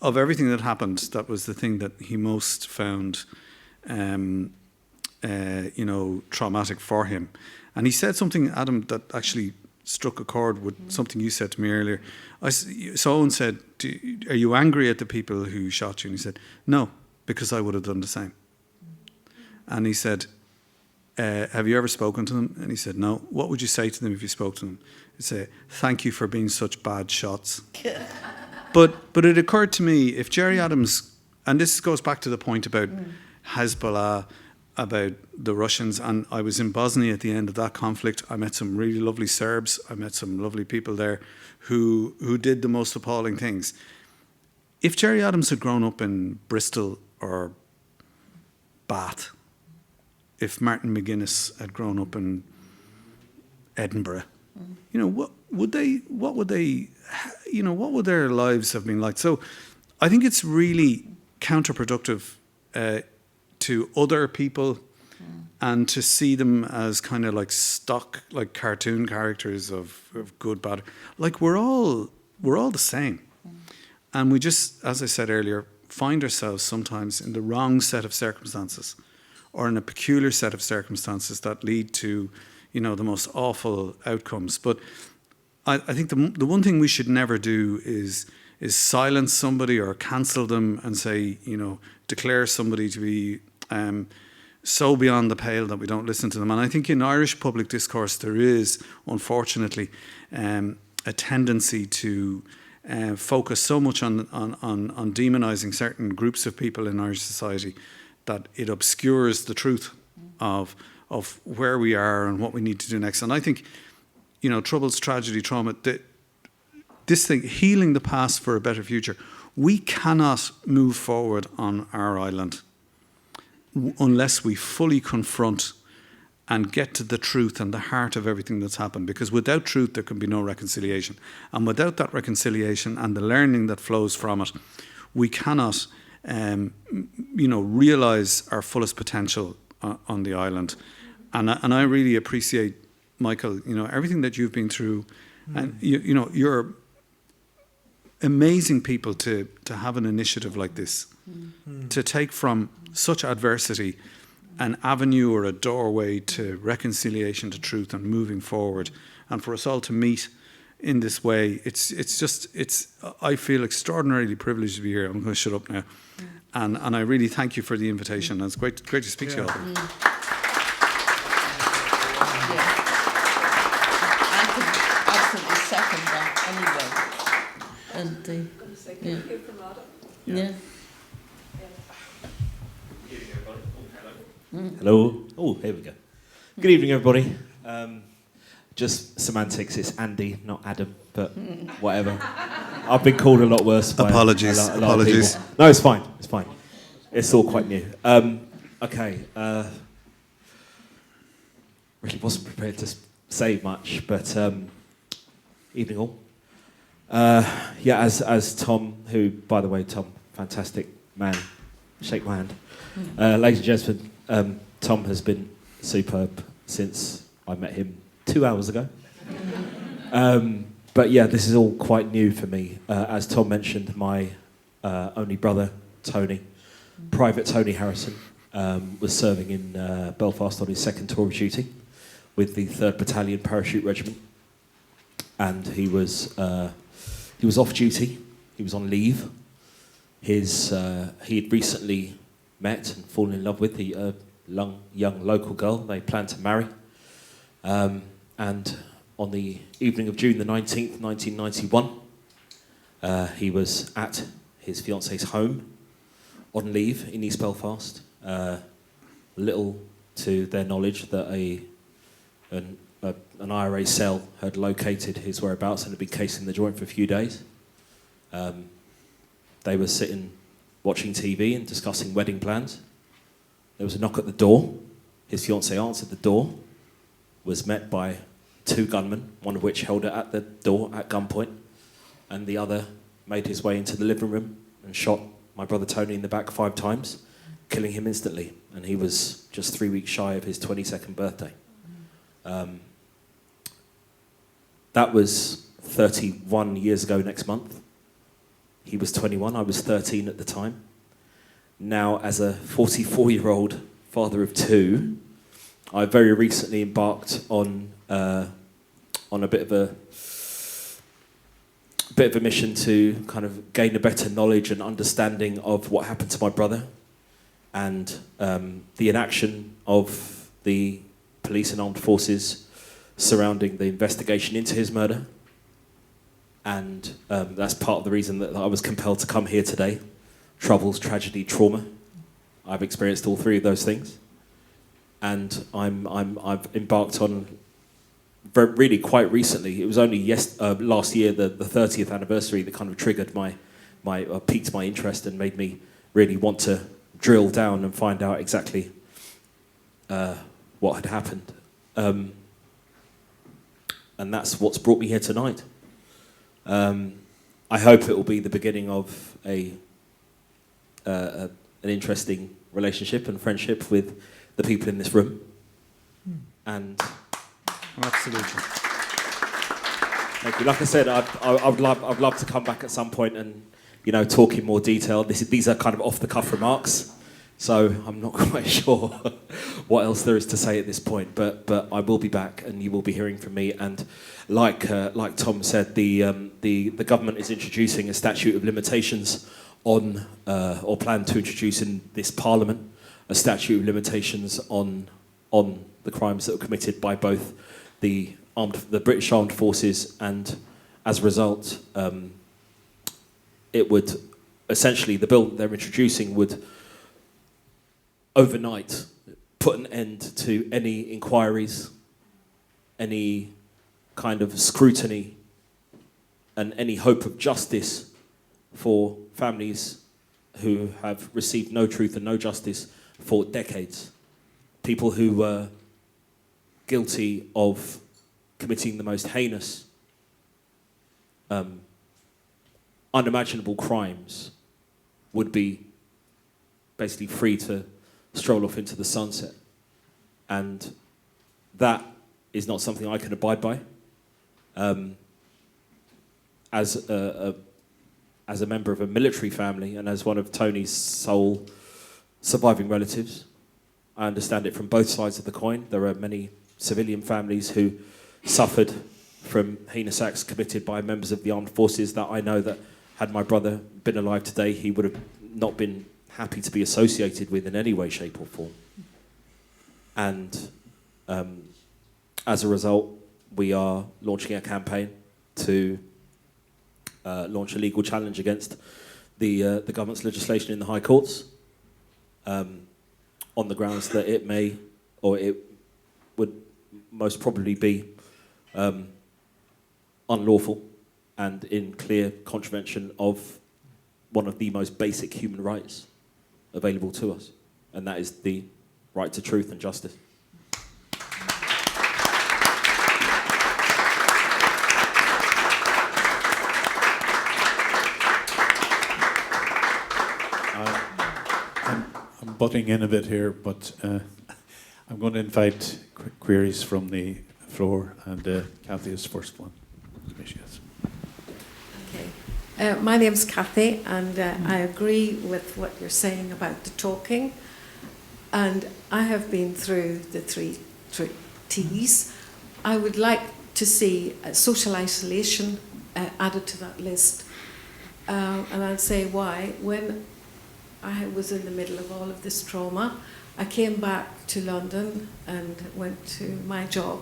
of everything that happened, that was the thing that he most found, traumatic for him. And he said something, Adam, that actually struck a chord with something you said to me earlier. So Owen said, are you angry at the people who shot you? And he said, no, because I would have done the same. And he said, have you ever spoken to them? And he said, no. What would you say to them if you spoke to them? He'd say, thank you for being such bad shots. But it occurred to me, if Gerry Adams, and this goes back to the point about Hezbollah, about the Russians, and I was in Bosnia at the end of that conflict. I met some really lovely Serbs. I met some lovely people there who did the most appalling things. If Gerry Adams had grown up in Bristol or Bath, if Martin McGuinness had grown up in Edinburgh, what would their lives have been like? So I think it's really counterproductive to other people and to see them as kind of like stock, like cartoon characters of good, bad. Like we're all the same. And we just, as I said earlier, find ourselves sometimes in the wrong set of circumstances or in a peculiar set of circumstances that lead to, the most awful outcomes. But I think the one thing we should never do is silence somebody or cancel them and say, declare somebody to be so beyond the pale that we don't listen to them. And I think in Irish public discourse there is, unfortunately, a tendency to focus so much on demonising certain groups of people in Irish society that it obscures the truth of where we are and what we need to do next. And I think, troubles, tragedy, trauma, this thing, healing the past for a better future, we cannot move forward on our island unless we fully confront and get to the truth and the heart of everything that's happened. Because without truth, there can be no reconciliation. And without that reconciliation and the learning that flows from it, we cannot, realise our fullest potential on the island. And I really appreciate, Michael, everything that you've been through. And, you're amazing people to have an initiative like this, to take from such adversity an avenue or a doorway to reconciliation, to truth, and moving forward. And for us all to meet in this way, I feel extraordinarily privileged to be here. I'm going to shut up now. And I really thank you for the invitation. And it's great to speak to you all. I could absolutely second that anyway. And yeah. Hello. Oh, here we go. Good evening, everybody. Just semantics. It's Andy, not Adam, but whatever. I've been called a lot worse. By Apologies. a lot of people. No, it's fine. It's fine. It's all quite new. Okay. Really wasn't prepared to say much, but evening all. Yeah, as Tom, who, by the way, Tom, fantastic man. Shake my hand. Ladies and gentlemen, Tom has been superb since I met him 2 hours ago. But yeah, this is all quite new for me. As Tom mentioned, my only brother, Tony, Private Tony Harrison, was serving in Belfast on his second tour of duty with the 3rd Battalion Parachute Regiment. And he was off duty. He was on leave. He had recently met and fallen in love with the young local girl they planned to marry. And on the evening of June the 19th, 1991, he was at his fiancee's home on leave in East Belfast. Little to their knowledge that an IRA cell had located his whereabouts and had been casing the joint for a few days. They were sitting watching TV and discussing wedding plans. There was a knock at the door. His fiancée answered the door, was met by 2 gunmen, one of which held her at the door at gunpoint, and the other made his way into the living room and shot my brother Tony in the back 5 times, killing him instantly. And he was just 3 weeks shy of his 22nd birthday. That was 31 years ago next month. He was 21, I was 13 at the time. Now, as a 44-year-old father of 2, I very recently embarked on a bit of a mission to kind of gain a better knowledge and understanding of what happened to my brother, and the inaction of the police and armed forces surrounding the investigation into his murder. And that's part of the reason that I was compelled to come here today. Troubles, tragedy, trauma. I've experienced all 3 of those things. And I've embarked on, really quite recently, it was only last year, the 30th anniversary, that kind of triggered piqued my interest and made me really want to drill down and find out exactly what had happened. And that's what's brought me here tonight. I hope it will be the beginning of an interesting relationship and friendship with the people in this room. And Absolutely. thank you. Like I said, I'd love to come back at some point and talk in more detail. These are kind of off the cuff remarks, so I'm not quite sure what else there is to say at this point. But I will be back, and you will be hearing from me. And like Tom said, the government is introducing a statute of limitations on, or plan to introduce in this Parliament, a statute of limitations on the crimes that were committed by both the British Armed Forces, and as a result, it would essentially, the bill they're introducing would overnight put an end to any inquiries, any kind of scrutiny, and any hope of justice for families who have received no truth and no justice for decades. People who were guilty of committing the most heinous, unimaginable crimes would be basically free to stroll off into the sunset. And that is not something I can abide by. As a member of a military family and as one of Tony's sole surviving relatives, I understand it from both sides of the coin. There are many civilian families who suffered from heinous acts committed by members of the armed forces that I know that had my brother been alive today, he would have not been happy to be associated with in any way, shape or form. And as a result, we are launching a campaign to launch a legal challenge against the government's legislation in the High Courts on the grounds that it may, or it would most probably be unlawful and in clear contravention of one of the most basic human rights available to us, and that is the right to truth and justice. I'm butting in a bit here, but I'm going to invite queries from the floor, and Kathy is the first one. Okay. My name's Kathy, and I agree with what you're saying about the talking. And I have been through the three T's. I would like to see social isolation added to that list. And I'll say why. When I was in the middle of all of this trauma, I came back to London and went to my job.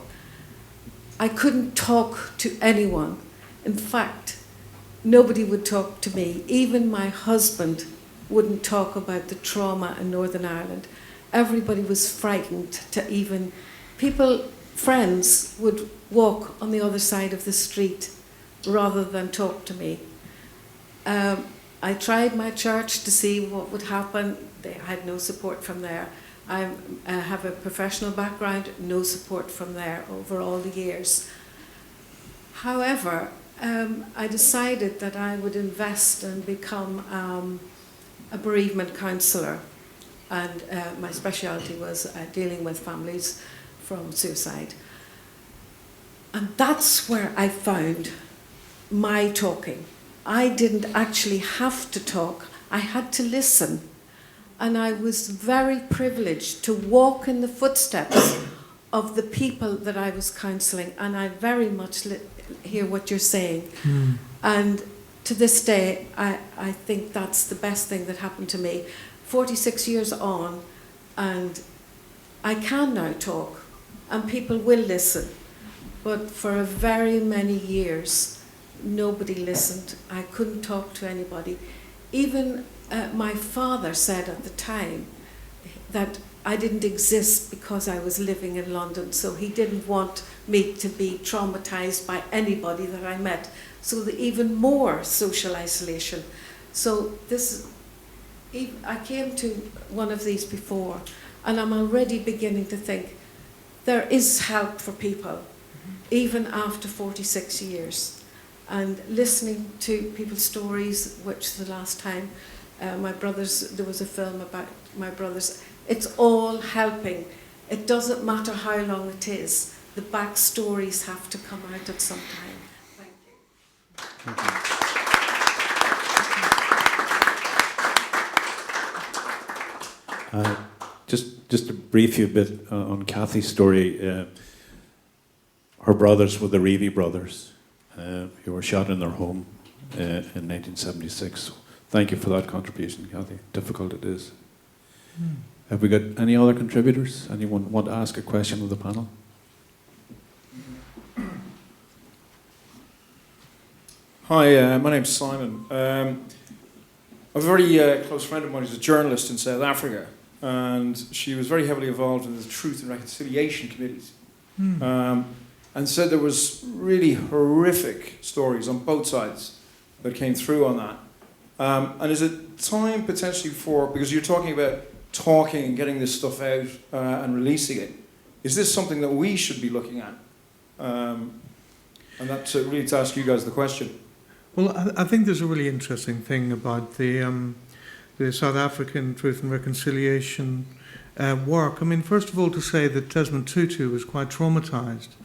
I couldn't talk to anyone. In fact, nobody would talk to me. Even my husband wouldn't talk about the trauma in Northern Ireland. Everybody was frightened to even... friends would walk on the other side of the street rather than talk to me. I tried my church to see what would happen. They had no support from there. I have a professional background, no support from there over all the years. However, I decided that I would invest and become a bereavement counsellor. And my speciality was dealing with families from suicide. And that's where I found my talking. I didn't actually have to talk. I had to listen. And I was very privileged to walk in the footsteps of the people that I was counselling. And I very much hear what you're saying. Mm. And to this day, I think that's the best thing that happened to me. 46 years on, and I can now talk, and people will listen. But for a very many years, nobody listened. I couldn't talk to anybody. Even my father said at the time that I didn't exist because I was living in London, so he didn't want me to be traumatized by anybody that I met. So even more social isolation. So I came to one of these before, and I'm already beginning to think there is help for people, even after 46 years. And listening to people's stories, which the last time there was a film about my brothers, it's all helping. It doesn't matter how long it is. The backstories have to come out at some time. Thank you. Just to brief you a bit on Kathy's story, her brothers were the Reevy brothers, who were shot in their home in 1976. Thank you for that contribution, Kathy. Difficult it is. Have we got any other contributors? Anyone want to ask a question of the panel? Hi, my name's Simon. A very close friend of mine is a journalist in South Africa, and she was very heavily involved in the Truth and Reconciliation Committees. And said there was really horrific stories on both sides that came through on that. And is it time potentially because you're talking about talking and getting this stuff out and releasing it, is this something that we should be looking at? And that's really to ask you guys the question. Well, I think there's a really interesting thing about the South African Truth and Reconciliation work. I mean, first of all, to say that Desmond Tutu was quite traumatised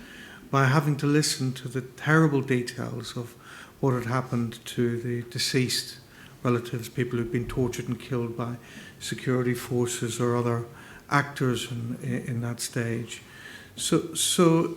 by having to listen to the terrible details of what had happened to the deceased relatives, people who'd been tortured and killed by security forces or other actors in that stage. So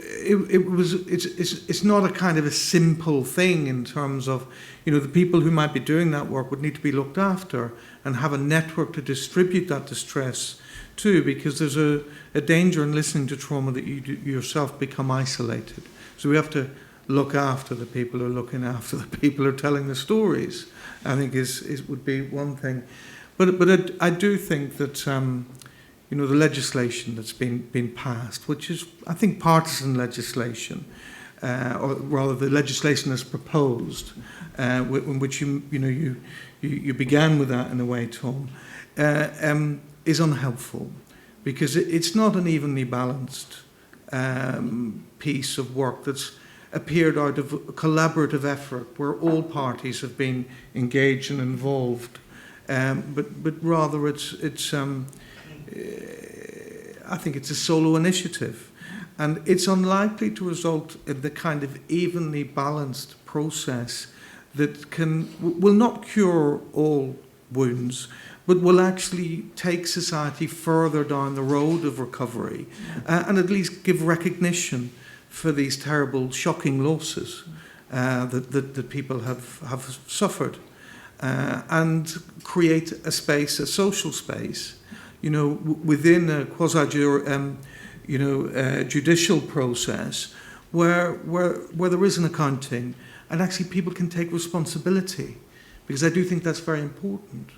it's not a kind of a simple thing in terms of, the people who might be doing that work would need to be looked after and have a network to distribute that distress to, because there's a danger in listening to trauma that you yourself become isolated. So we have to look after the people who are looking after the people who are telling the stories, I think would be one thing. But I do think that the legislation that's been passed, which is, I think, partisan legislation, or rather the legislation that's proposed, in which you began with that in a way, Tom, is unhelpful, because it's not an evenly balanced piece of work that's appeared out of a collaborative effort where all parties have been engaged and involved, but rather it's I think it's a solo initiative, and it's unlikely to result in the kind of evenly balanced process that will not cure all wounds, but will actually take society further down the road of recovery, and at least give recognition for these terrible, shocking losses that people have suffered, and create a space, a social space, within a judicial process where there is an accounting, and actually people can take responsibility, because I do think that's very important.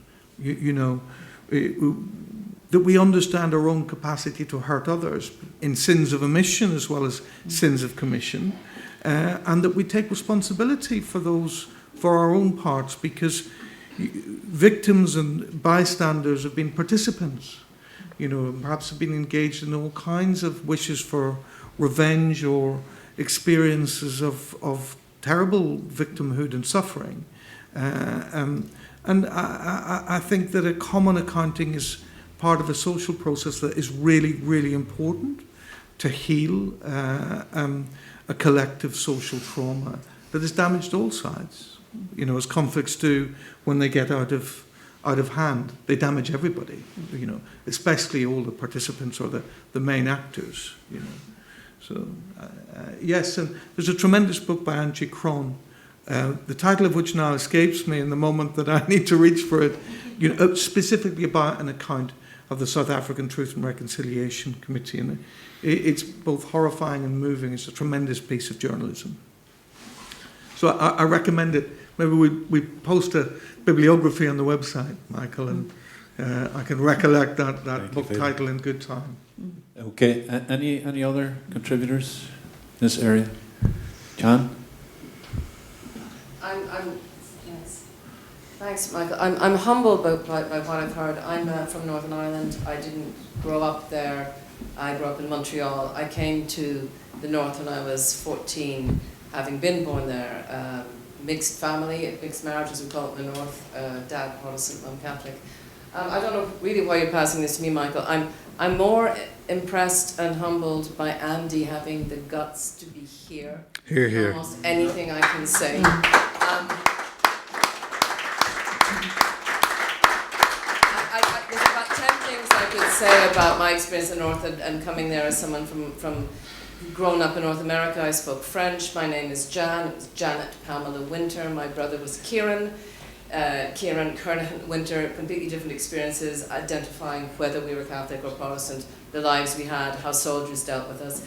That we understand our own capacity to hurt others in sins of omission as well as sins of commission, and that we take responsibility for our own parts, because victims and bystanders have been participants, perhaps have been engaged in all kinds of wishes for revenge or experiences of terrible victimhood and suffering. And I think that a common accounting is part of a social process that is really, really important to heal a collective social trauma that has damaged all sides. As conflicts do when they get out of hand, they damage everybody. Especially all the participants or the main actors. So yes, and there's a tremendous book by Angie Cron, the title of which now escapes me in the moment that I need to reach for it. Specifically about an account of the South African Truth and Reconciliation Committee, and it's both horrifying and moving. It's a tremendous piece of journalism. So I recommend it. Maybe we post a bibliography on the website, Michael, and I can recollect that book title in good time. Okay. Any other contributors in this area? John? Yes. Thanks, Michael. I'm humbled by what I've heard. I'm from Northern Ireland. I didn't grow up there. I grew up in Montreal. I came to the North when I was 14, having been born there. Mixed family, mixed marriage as we call it in the North. Dad Protestant, Mum Catholic. I don't know really why you're passing this to me, Michael. I'm more impressed and humbled by Andy having the guts to be here. Here. Almost anything I can say. There's about 10 things I could say about my experience in the North and coming there as someone from grown up in North America. I spoke French. My name is Jan. It was Janet Pamela Winter. My brother was Kieran. Kieran Kernan Winter. Completely different experiences, identifying whether we were Catholic or Protestant, the lives we had, how soldiers dealt with us.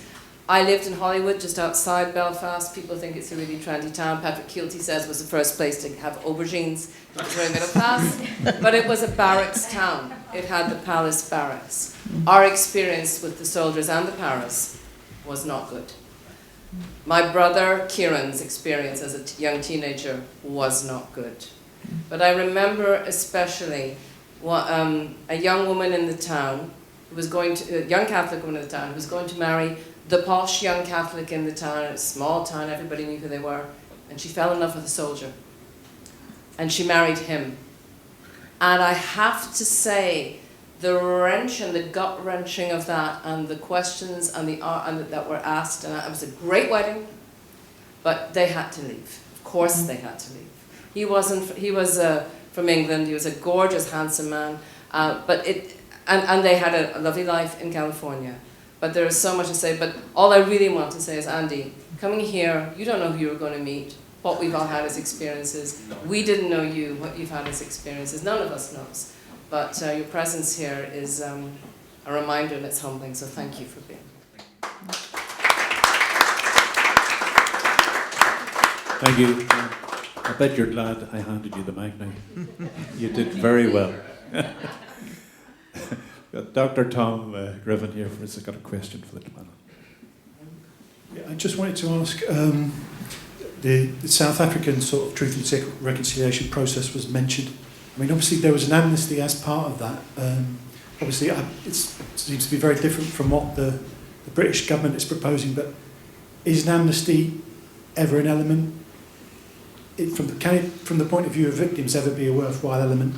I lived in Hollywood, just outside Belfast. People think it's a really trendy town. Patrick Keelty says it was the first place to have aubergines. It was very middle class. But it was a barracks town. It had the palace barracks. Our experience with the soldiers and the Paras was not good. My brother Kieran's experience as a young teenager was not good. But I remember especially a young woman in the town who was a young Catholic woman in the town who was going to marry the posh young Catholic in the town, a small town, everybody knew who they were, and she fell in love with a soldier. And she married him. And I have to say, the wrench and the gut-wrenching of that, and the questions and that were asked, and it was a great wedding, but they had to leave. Of course they had to leave. He was from England, he was a gorgeous, handsome man, but and they had a lovely life in California. But there is so much to say. But all I really want to say is, Andy, coming here, you don't know who you're going to meet, what we've all had as experiences. We didn't know you, what you've had as experiences. None of us knows. But your presence here is a reminder, and it's humbling. So thank you for being here. Thank you. I bet you're glad I handed you the mic now. You did very well. Dr. Tom Griffin here has got a question for the panel. Yeah, I just wanted to ask, the South African sort of truth and reconciliation process was mentioned. I mean, obviously there was an amnesty as part of that. Obviously it seems to be very different from what the British government is proposing, but is an amnesty ever an element? Can it, from the point of view of victims, ever be a worthwhile element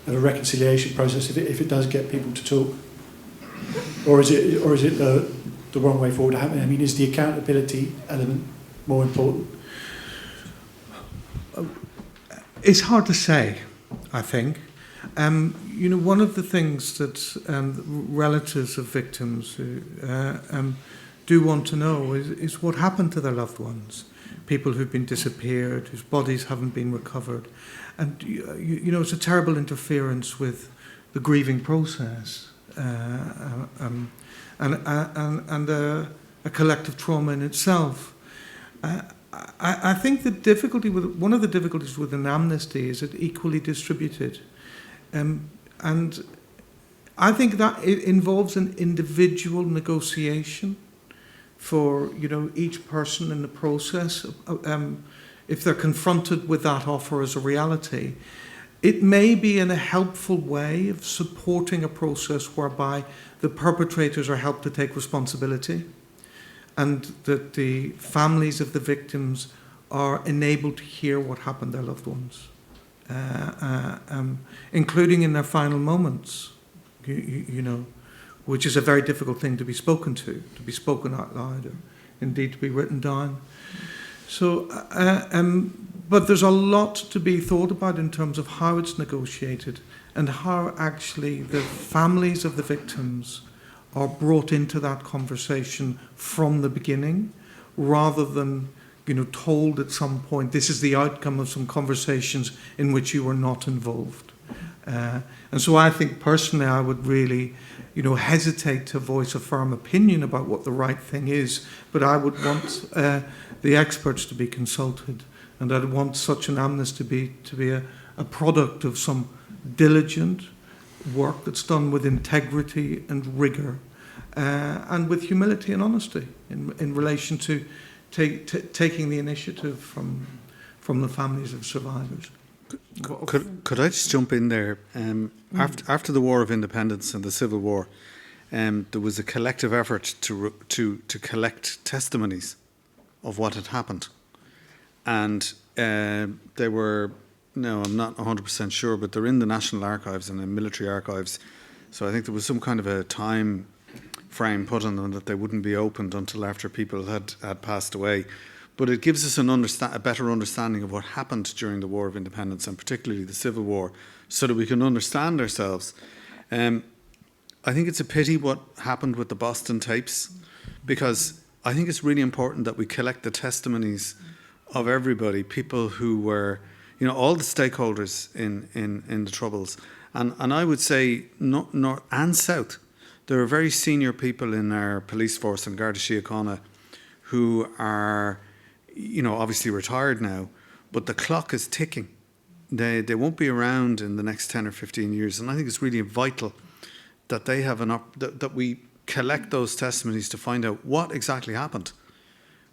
of a reconciliation process if it does get people to talk? Or is it the wrong way forward? I mean, is the accountability element more important? It's hard to say, I think. One of the things that relatives of victims do want to know is what happened to their loved ones. People who've been disappeared, whose bodies haven't been recovered. And, it's a terrible interference with the grieving process and a collective trauma in itself. I think one of the difficulties with an amnesty is it equally distributed. And I think that it involves an individual negotiation for each person in the process. If they're confronted with that offer as a reality, it may be in a helpful way of supporting a process whereby the perpetrators are helped to take responsibility, and that the families of the victims are enabled to hear what happened to their loved ones, including in their final moments, which is a very difficult thing to be spoken out loud, or indeed to be written down. So, but there's a lot to be thought about in terms of how it's negotiated and how actually the families of the victims are brought into that conversation from the beginning, rather than told at some point this is the outcome of some conversations in which you were not involved. And so I think personally I would really hesitate to voice a firm opinion about what the right thing is, but I would want the experts to be consulted, and I'd want such an amnesty to be a product of some diligent work that's done with integrity and rigour, and with humility and honesty in relation to taking the initiative from the families of survivors. Could I just jump in there? After the War of Independence and the Civil War, there was a collective effort to collect testimonies of what had happened, and they were, I'm not 100% sure, but they're in the National Archives and the military archives. So I think there was some kind of a time frame put on them that they wouldn't be opened until after people had passed away. But it gives us a better understanding of what happened during the War of Independence, and particularly the Civil War, so that we can understand ourselves. I think it's a pity what happened with the Boston tapes, because I think it's really important that we collect the testimonies of everybody, people who were, all the stakeholders in the Troubles. And I would say North and South, there are very senior people in our police force in Garda Síochána who are, obviously retired now, but the clock is ticking. They won't be around in the next 10 or 15 years. And I think it's really vital that they have that we collect those testimonies to find out what exactly happened.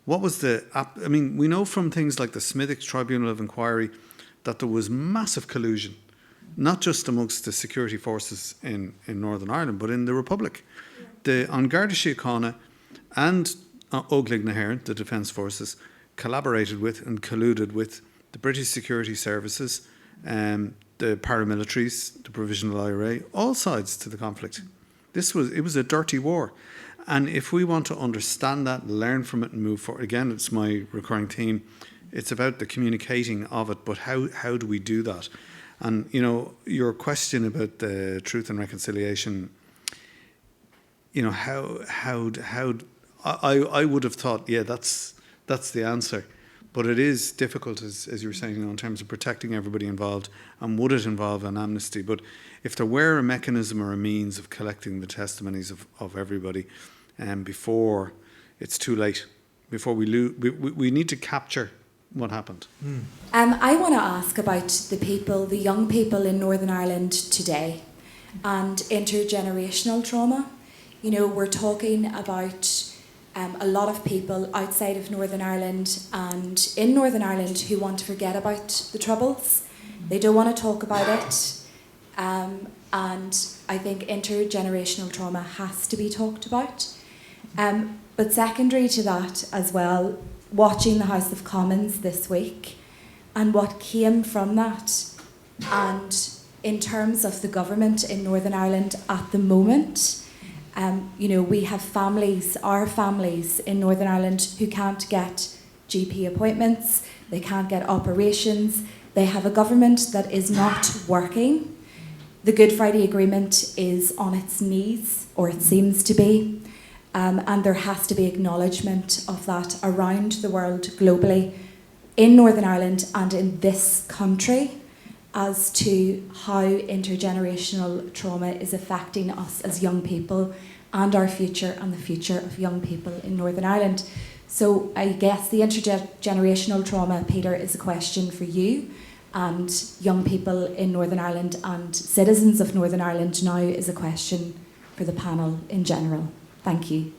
What was we know from things like the Smithwick Tribunal of Inquiry that there was massive collusion, not just amongst the security forces in Northern Ireland, but in the Republic. On Garda Síochána and Óglaigh na hÉireann, the Defence Forces, collaborated with and colluded with the British security services, the paramilitaries, the Provisional IRA, all sides to the conflict. It was a dirty war. And if we want to understand that, learn from it and move forward, again, it's my recurring theme, it's about the communicating of it, but how do we do that? And, you know, your question about the Truth and Reconciliation, you know, I would have thought, yeah, that's the answer. But it is difficult, as you were saying, you know, in terms of protecting everybody involved, and would it involve an amnesty? But if there were a mechanism or a means of collecting the testimonies of everybody before it's too late, before we need to capture what happened. I want to ask about the young people in Northern Ireland today and intergenerational trauma. You know, we're talking about a lot of people outside of Northern Ireland and in Northern Ireland who want to forget about the Troubles. They don't want to talk about it. And I think intergenerational trauma has to be talked about. But secondary to that as well, watching the House of Commons this week and what came from that, and in terms of the government in Northern Ireland at the moment, you know, we have our families in Northern Ireland who can't get GP appointments, they can't get operations, they have a government that is not working. The Good Friday Agreement is on its knees, or it seems to be, and there has to be acknowledgement of that around the world, globally, in Northern Ireland and in this country, as to how intergenerational trauma is affecting us as young people and our future and the future of young people in Northern Ireland. So I guess the intergenerational trauma, Peter, is a question for you and young people in Northern Ireland, and citizens of Northern Ireland now is a question for the panel in general. Thank you.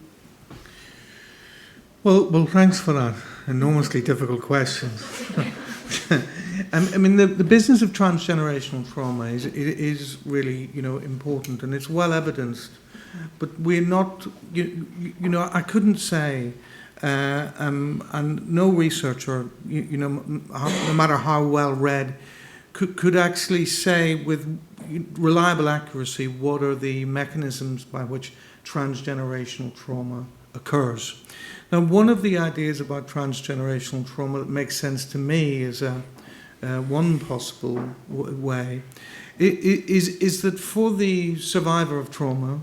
Well, thanks for that enormously difficult question. I mean, the business of transgenerational trauma is really, you know, important, and it's well evidenced. But we're not, you know, I couldn't say, and no researcher, you know, no matter how well read, could actually say with reliable accuracy what are the mechanisms by which transgenerational trauma occurs. Now, one of the ideas about transgenerational trauma that makes sense to me is one possible way is that for the survivor of trauma,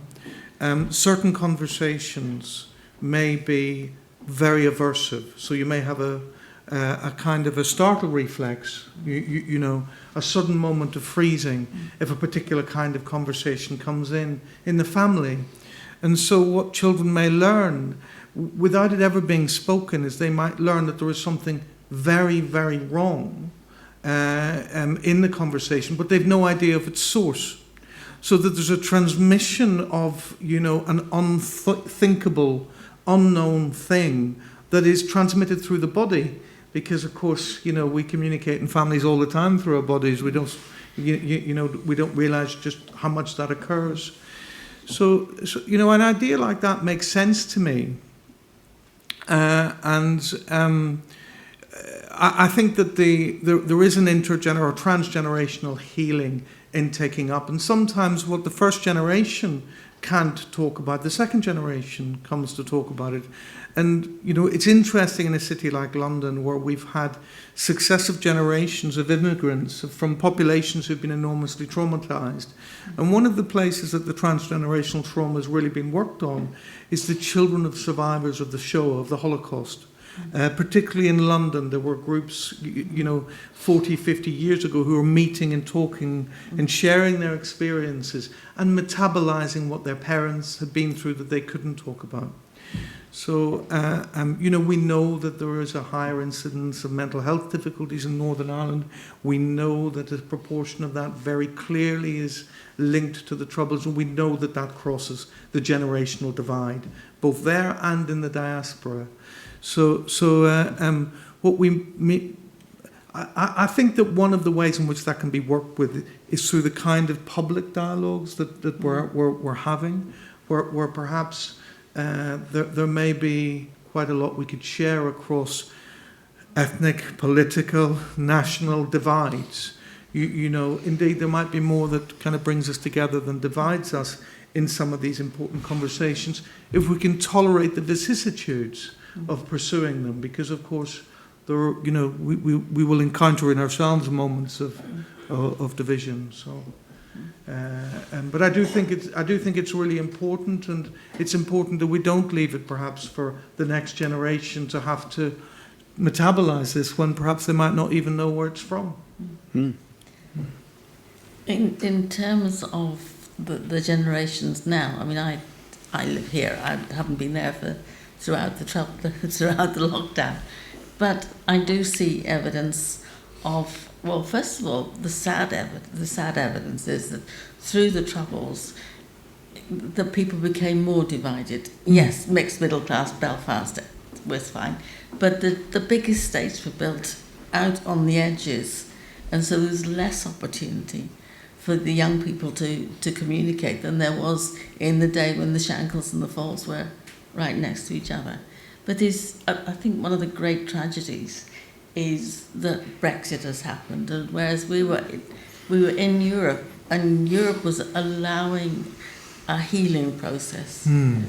certain conversations may be very aversive. So you may have a kind of a startle reflex, you know, a sudden moment of freezing if a particular kind of conversation comes in the family. And so what children may learn, without it ever being spoken, is they might learn that there is something very, very wrong in the conversation, but they've no idea of its source. So that there's a transmission of, you know, an unthinkable, unknown thing that is transmitted through the body. Because, of course, you know, we communicate in families all the time through our bodies. We don't, you know, we don't realise just how much that occurs. So, you know, an idea like that makes sense to me. I think that there is an intergenerational or transgenerational healing in taking up. And sometimes what the first generation can't talk about, the second generation comes to talk about it. And, you know, it's interesting in a city like London where we've had successive generations of immigrants from populations who've been enormously traumatized. And one of the places that the transgenerational trauma has really been worked on is the children of survivors of the Shoah, of the Holocaust. Particularly in London, there were groups, you know, 40, 50 years ago who were meeting and talking and sharing their experiences and metabolizing what their parents had been through that they couldn't talk about. So, you know, we know that there is a higher incidence of mental health difficulties in Northern Ireland. We know that a proportion of that very clearly is linked to the Troubles, and we know that that crosses the generational divide, both there and in the diaspora. So what we mean, I think that one of the ways in which that can be worked with is through the kind of public dialogues that we're having, where perhaps there may be quite a lot we could share across ethnic, political, national divides. You know, indeed, there might be more that kind of brings us together than divides us in some of these important conversations if we can tolerate the vicissitudes of pursuing them, because of course we will encounter in ourselves moments of division. So, but I do think it's really important, and it's important that we don't leave it perhaps for the next generation to have to metabolize this when perhaps they might not even know where it's from. Mm. In terms of the generations now, I mean, I live here. I haven't been there throughout the lockdown, but I do see evidence of, well, first of all, the sad evidence is that through the Troubles, the people became more divided. Yes, mixed middle class Belfast was fine, but the big estates were built out on the edges, and so there was less opportunity for the young people to communicate than there was in the day when the Shankles and the Falls were right next to each other. But I think one of the great tragedies is that Brexit has happened, and whereas we were in Europe, and Europe was allowing a healing process and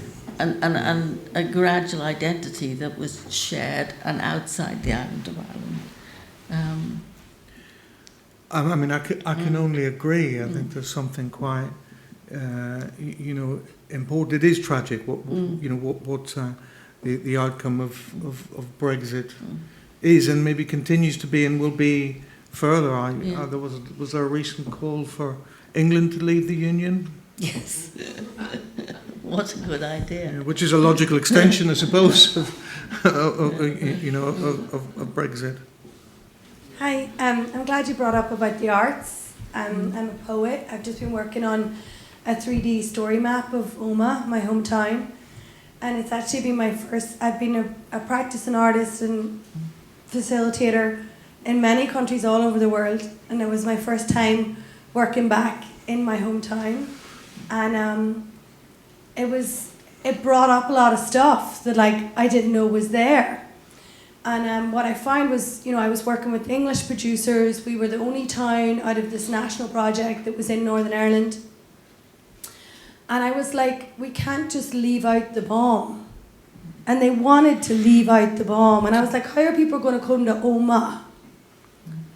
a gradual identity that was shared and outside the island of Ireland. I mean, I can only agree. I think there's something quite, important. It is tragic what the outcome of Brexit is, and maybe continues to be, and will be further. Was there a recent call for England to leave the Union? Yes. What a good idea. Yeah, which is a logical extension, I suppose, of Brexit. Hi, I'm glad you brought up about the arts. I'm a poet. I've just been working on a 3D story map of Omagh, my hometown, and it's actually been my first. I've been a practicing artist and facilitator in many countries all over the world, and it was my first time working back in my hometown, and it brought up a lot of stuff that I didn't know was there. And what I found was, I was working with English producers. We were the only town out of this national project that was in Northern Ireland. And I was like, we can't just leave out the bomb. And they wanted to leave out the bomb. And I was like, how are people going to come to Omagh?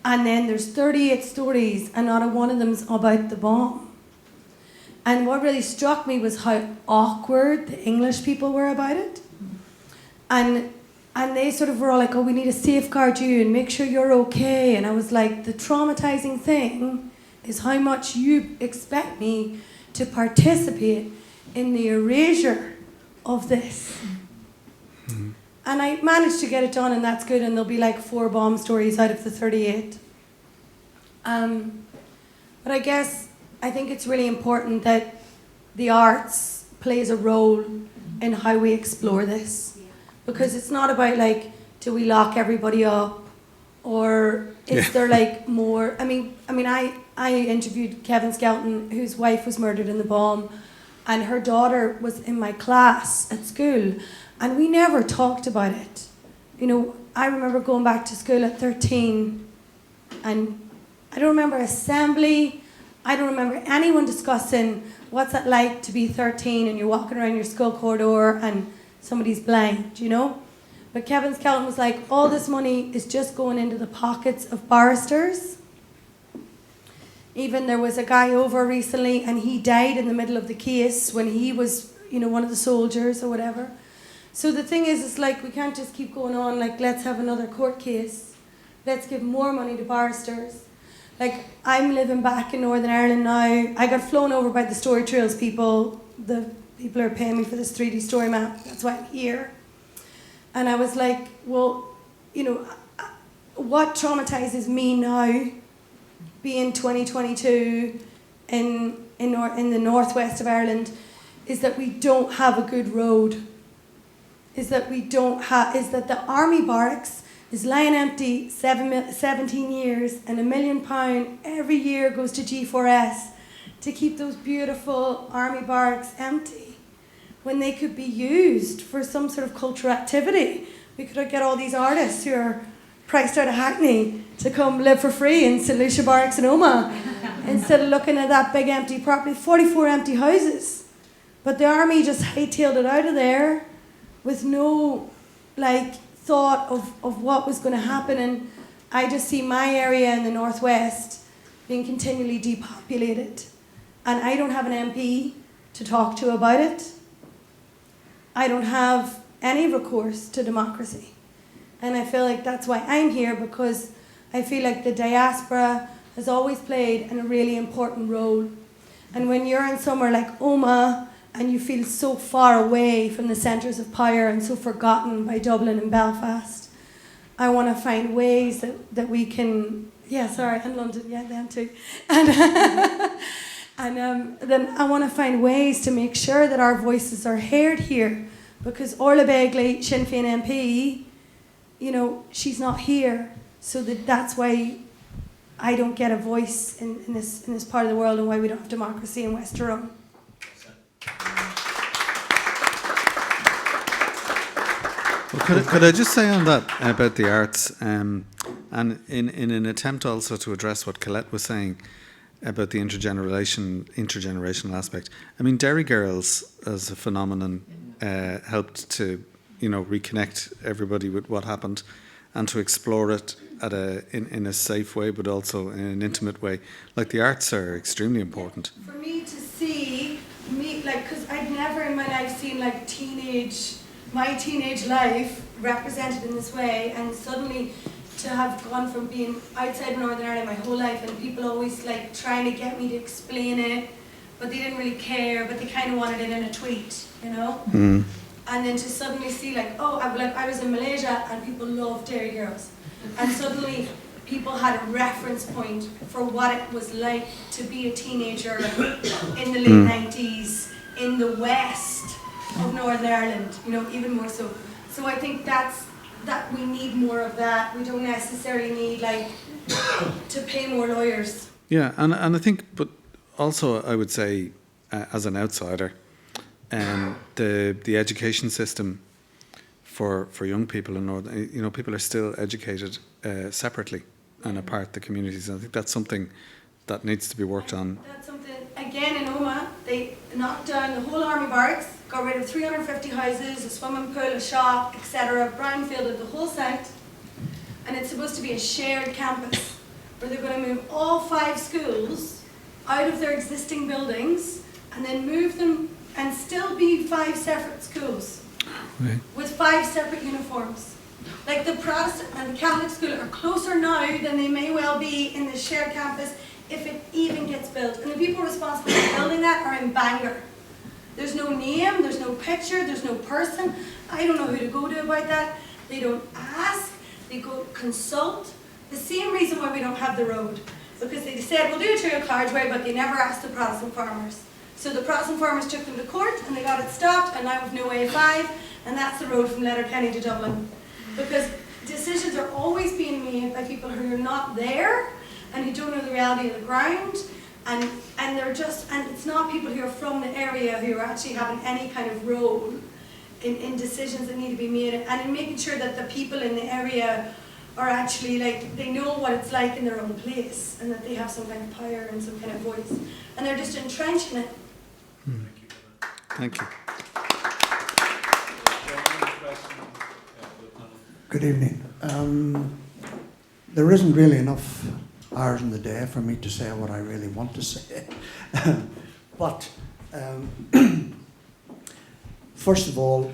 And then there's 38 stories and not a one of them's about the bomb. And what really struck me was how awkward the English people were about it. And they sort of were all like, oh, we need to safeguard you and make sure you're okay. And I was like, the traumatizing thing is how much you expect me to participate in the erasure of this. Mm-hmm. And I managed to get it done, and that's good. And there'll be 4 bomb stories out of the 38. But I think it's really important that the arts plays a role in how we explore this. Because it's not about do we lock everybody up, or is there more? I mean, I interviewed Kevin Skelton, whose wife was murdered in the bomb, and her daughter was in my class at school, and we never talked about it. I remember going back to school at 13, and I don't remember assembly. I don't remember anyone discussing what's it like to be 13 and you're walking around your school corridor and somebody's blind, But Kevin Skelton was like, all this money is just going into the pockets of barristers. Even there was a guy over recently, and he died in the middle of the case when he was, one of the soldiers or whatever. So the thing is, it's we can't just keep going on, let's have another court case. Let's give more money to barristers. I'm living back in Northern Ireland now. I got flown over by the Story Trails people. The people are paying me for this 3D story map. That's why I'm here. And I was like, well, what traumatizes me now, being 2022 in the northwest of Ireland, is that we don't have a good road. Is that the army barracks is lying empty 17 years, and £1 million every year goes to G4S to keep those beautiful army barracks empty, when they could be used for some sort of cultural activity. We could get all these artists who are priced out of Hackney to come live for free in St. Lucia Barracks in Omagh, instead of looking at that big empty property, 44 empty houses. But the army just hightailed it out of there with no thought of what was going to happen, and I just see my area in the northwest being continually depopulated, and I don't have an MP to talk to about it. I don't have any recourse to democracy, and I feel like that's why I'm here, because I feel like the diaspora has always played a really important role. And when you're in somewhere like Omagh and you feel so far away from the centres of power and so forgotten by Dublin and Belfast, I want to find ways that we can, and London, them too. And then I want to find ways to make sure that our voices are heard here, because Orla Begley, Sinn Féin MP, she's not here. So that's why I don't get a voice in this part of the world, and why we don't have democracy in West Tyrone. Well, could I just say on that about the arts, and in an attempt also to address what Colette was saying about the intergenerational aspect. I mean, Derry Girls as a phenomenon helped to reconnect everybody with what happened, and to explore it in a safe way, but also in an intimate way. Like, the arts are extremely important. For me to see because I'd never in my life seen my teenage life represented in this way, and suddenly to have gone from being outside of Northern Ireland my whole life, and people always trying to get me to explain it, but they didn't really care, but they kind of wanted it in a tweet, Mm. And then to suddenly see I was in Malaysia and people loved Dairy Girls, and suddenly people had a reference point for what it was like to be a teenager in the late 90s in the west of Northern Ireland, even more so. So I think that we need more of that. We don't necessarily need to pay more lawyers. Yeah, and I think, but also I would say, as an outsider, the education system for young people in Northern, people are still educated separately and apart the communities. And I think that's something that needs to be worked on. That's something, again in Omagh, they knocked down the whole army barracks, got rid of 350 houses, a swimming pool, a shop, etc., brownfielded the whole site, and it's supposed to be a shared campus where they're going to move all 5 schools out of their existing buildings and then move them and still be 5 separate schools with 5 separate uniforms. Like, the Protestant and the Catholic school are closer now than they may well be in the shared campus if it even gets built. And the people responsible for building that are in Bangor. There's no name, there's no picture, there's no person. I don't know who to go to about that. They don't ask, they go consult. The same reason why we don't have the road. Because they said, we'll do it through a carriageway, but they never asked the Protestant farmers. So the Protestant farmers took them to court and they got it stopped, and now we've no A5, and that's the road from Letterkenny to Dublin. Because decisions are always being made by people who are not there and who don't know the reality of the ground, and it's not people who are from the area who are actually having any kind of role in decisions that need to be made, and in making sure that the people in the area are actually they know what it's like in their own place, and that they have some kind of power and some kind of voice, and they're just entrenched in it. Thank you. Good evening. There isn't really enough hours in the day for me to say what I really want to say. But first of all,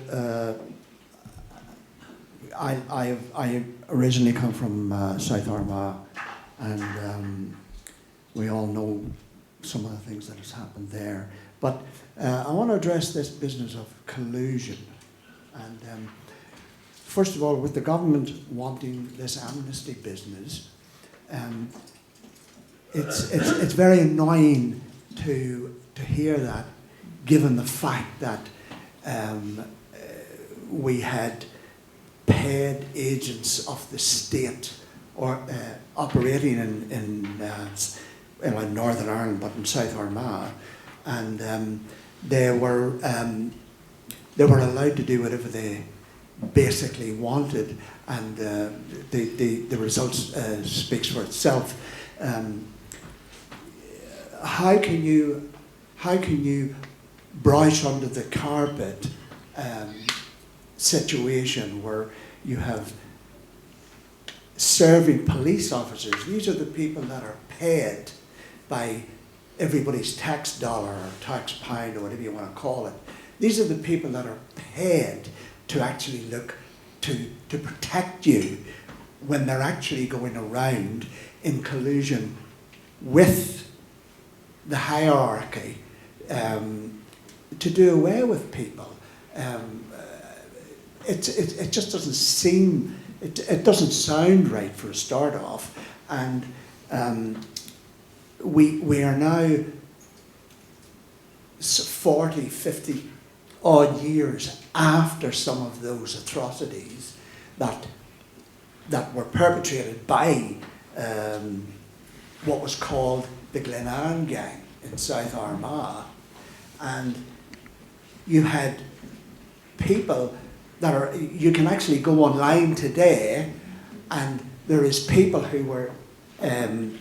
I originally come from South Armagh, and we all know some of the things that has happened there. But I want to address this business of collusion. And first of all, with the government wanting this amnesty business, it's very annoying to hear that, given the fact that we had paid agents of the state or operating in Northern Ireland, but in South Armagh, and they were allowed to do whatever they basically wanted, and the results speaks for itself. How can you brush under the carpet situation where you have serving police officers. These are the people that are paid by everybody's tax dollar or tax pound or whatever you want to call it. These are the people that are paid to actually look to protect you when they're actually going around in collusion with the hierarchy to do away with people. It just doesn't seem, it doesn't sound right for a start off. And we are now 40, 50 odd years after some of those atrocities that were perpetrated by what was called the Clonan gang in South Armagh. And you had people that are, you can actually go online today and there is people who were in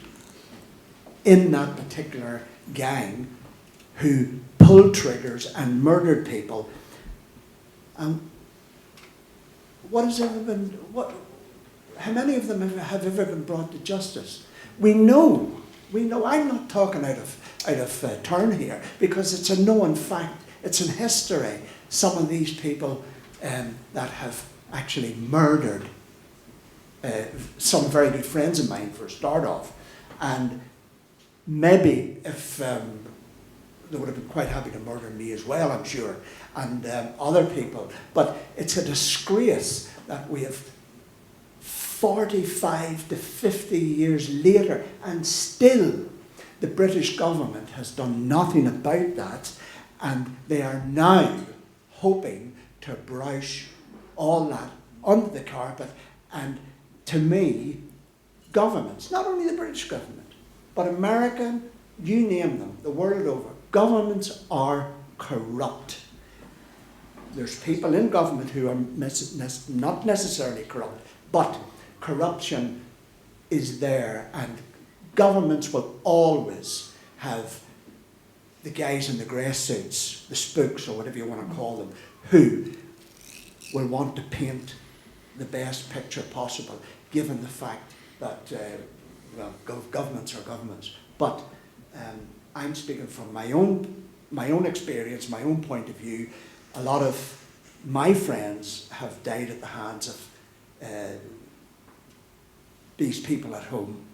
that particular gang who pulled triggers and murdered people. How many of them have ever been brought to justice? We know, I'm not talking out of turn here, because it's a known fact, it's in history, some of these people that have actually murdered some very good friends of mine for a start off. And maybe if they would have been quite happy to murder me as well, I'm sure, and other people. But it's a disgrace that we have 45 to 50 years later, and still the British government has done nothing about that, and they are now hoping to brush all that under the carpet. And to me, governments, not only the British government, but American, you name them, the world over, governments are corrupt. There's people in government who are not necessarily corrupt, but corruption is there, and governments will always have the guys in the grey suits, the spooks or whatever you want to call them, who will want to paint the best picture possible, given the fact that, governments are governments. But I'm speaking from my own experience, my own point of view. A lot of my friends have died at the hands of these people at home.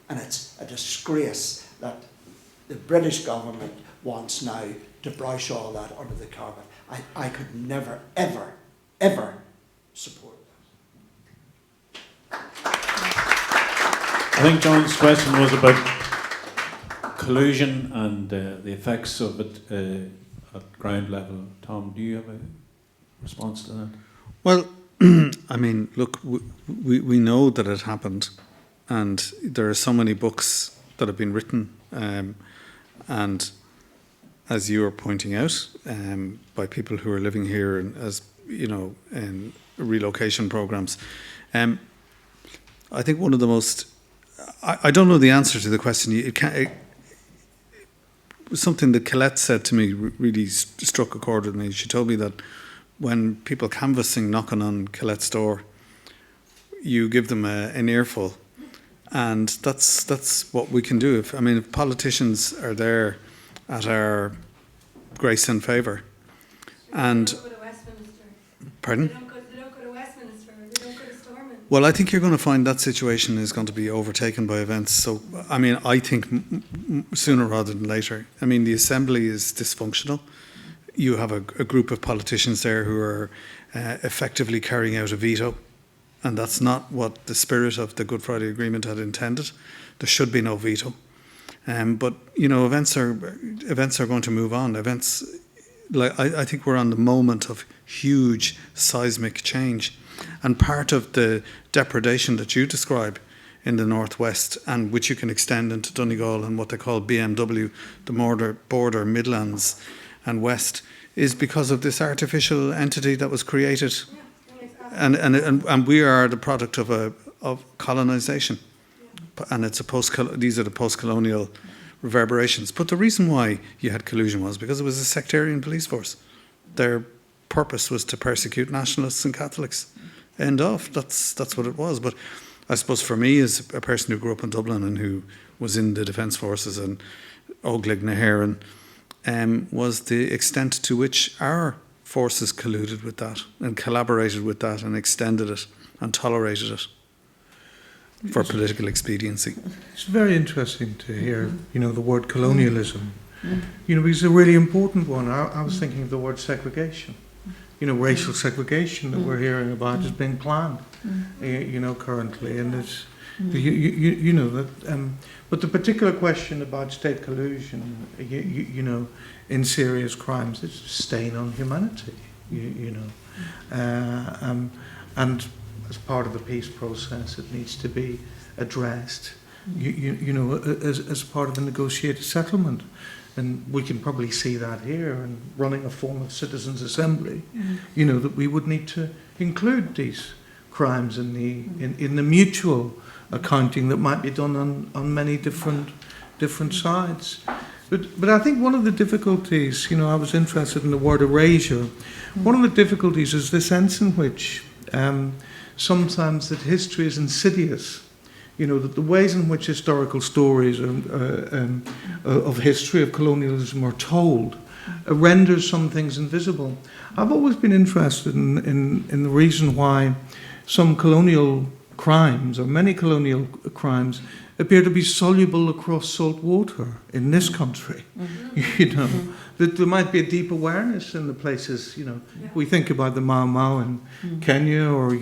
And it's a disgrace that the British government wants now to brush all that under the carpet. I could never, ever, ever support that. I think John's question was about collusion and the effects of it at ground level. Tom, do you have a response to that? Well, I mean, look, we know that it happened, and there are so many books that have been written, and as you are pointing out, by people who are living here, and as you know, in relocation programs. I think one of the most, I don't know the answer to the question. Something that Colette said to me really struck a chord with me. She told me that when people canvassing, knocking on Colette's door, you give them an earful, and that's what we can do. If politicians are there at our grace and favour, and They don't go to Westminster. Pardon? They don't go to Westminster. They don't go to Stormont. Well, I think you're going to find that situation is going to be overtaken by events. So, I mean, I think sooner rather than later. I mean, the Assembly is dysfunctional. You have a group of politicians there who are effectively carrying out a veto, and that's not what the spirit of the Good Friday Agreement had intended. There should be no veto. But you know, events are going to move on. Events, like I think we're on the moment of huge seismic change, and part of the depredation that you describe in the northwest, and which you can extend into Donegal and what they call BMW, the border Midlands and West, is because of this artificial entity that was created, and we are the product of colonisation, and it's these are the post-colonial reverberations. But the reason why you had collusion was because it was a sectarian police force. Their purpose was to persecute nationalists and Catholics, End of. That's what it was. But I suppose for me, as a person who grew up in Dublin and who was in the Defence Forces and Óglaigh na hÉireann, was the extent to which our forces colluded with that and collaborated with that and extended it and tolerated it for political expediency. It's very interesting to hear, the word colonialism, because it's a really important one. I was thinking of the word segregation. Racial segregation that we're hearing about is being planned, currently, and it's, but the particular question about state collusion, in serious crimes, it's a stain on humanity, and as part of the peace process, it needs to be addressed, as part of a negotiated settlement. And we can probably see that here in running a form of citizens' assembly, that we would need to include these crimes in the mutual accounting that might be done on many different sides. But I think one of the difficulties, I was interested in the word erasure. One of the difficulties is the sense in which sometimes that history is insidious. That the ways in which historical stories of history, of colonialism are told renders some things invisible. I've always been interested in the reason why some colonial crimes, or many colonial crimes, appear to be soluble across salt water in this country. That there might be a deep awareness in the places, we think about the Mau Mau in Kenya, or,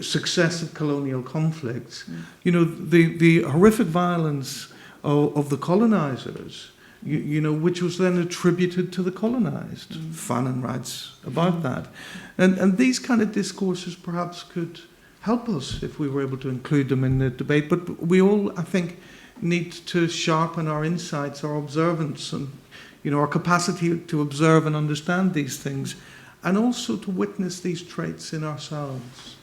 successive colonial conflicts, the horrific violence of the colonizers, which was then attributed to the colonized. Fanon writes about that. And these kind of discourses perhaps could help us if we were able to include them in the debate. But we all, I think, need to sharpen our insights, our observance, and our capacity to observe and understand these things, and also to witness these traits in ourselves.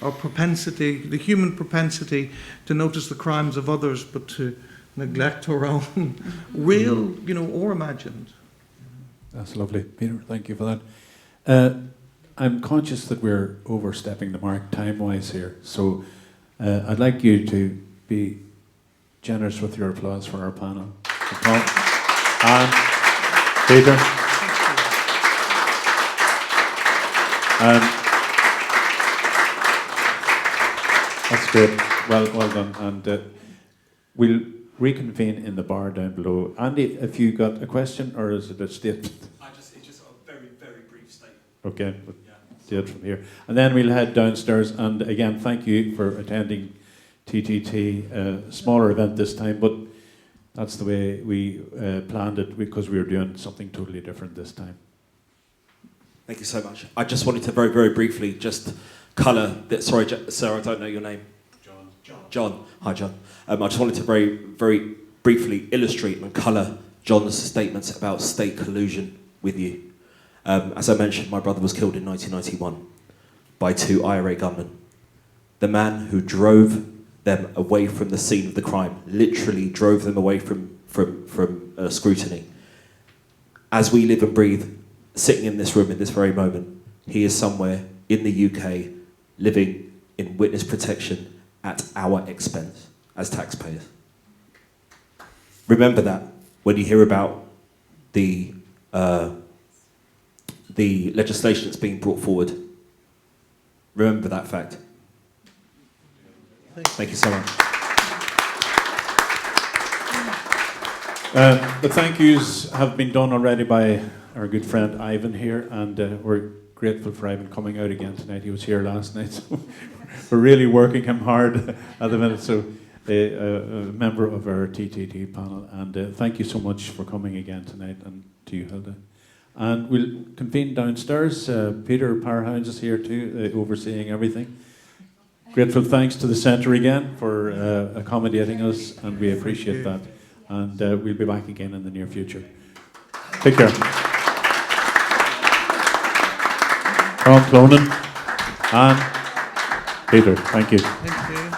Our propensity, the human propensity to notice the crimes of others, but to neglect our own, real, or imagined. That's lovely, Peter. Thank you for that. I'm conscious that we're overstepping the mark time-wise here, so I'd like you to be generous with your applause for our panel. Paul, Anne, Peter. That's good. Well done. And we'll reconvene in the bar down below. Andy, have you got a question, or is it a statement? It's just a very, very brief statement. Okay, but do it from here. And then we'll head downstairs. And again, thank you for attending TTT. A smaller event this time, but that's the way we planned it, because we were doing something totally different this time. Thank you so much. I just wanted to very, very briefly just colour that. Sorry, sir, I don't know your name. John. Hi, John. I just wanted to very, very briefly illustrate and colour John's statements about state collusion with you. As I mentioned, my brother was killed in 1991 by 2 IRA gunmen. The man who drove them away from the scene of the crime, literally drove them away from scrutiny. As we live and breathe, sitting in this room in this very moment, he is somewhere in the UK living in witness protection at our expense as taxpayers. Remember that when you hear about the legislation that's being brought forward. Remember that fact. Thank you so much. The thank yous have been done already by our good friend Ivan here, and we're grateful for Ivan coming out again tonight. He was here last night, so we're really working him hard at the minute. So, a member of our TTT panel, and thank you so much for coming again tonight, and to you, Hilda. And we'll convene downstairs. Peter Powerhounds is here too, overseeing everything. Grateful thanks to the centre again for accommodating us, and we appreciate that. And we'll be back again in the near future. Take care. Clonan, Anne, Peter, thank you. Thank you.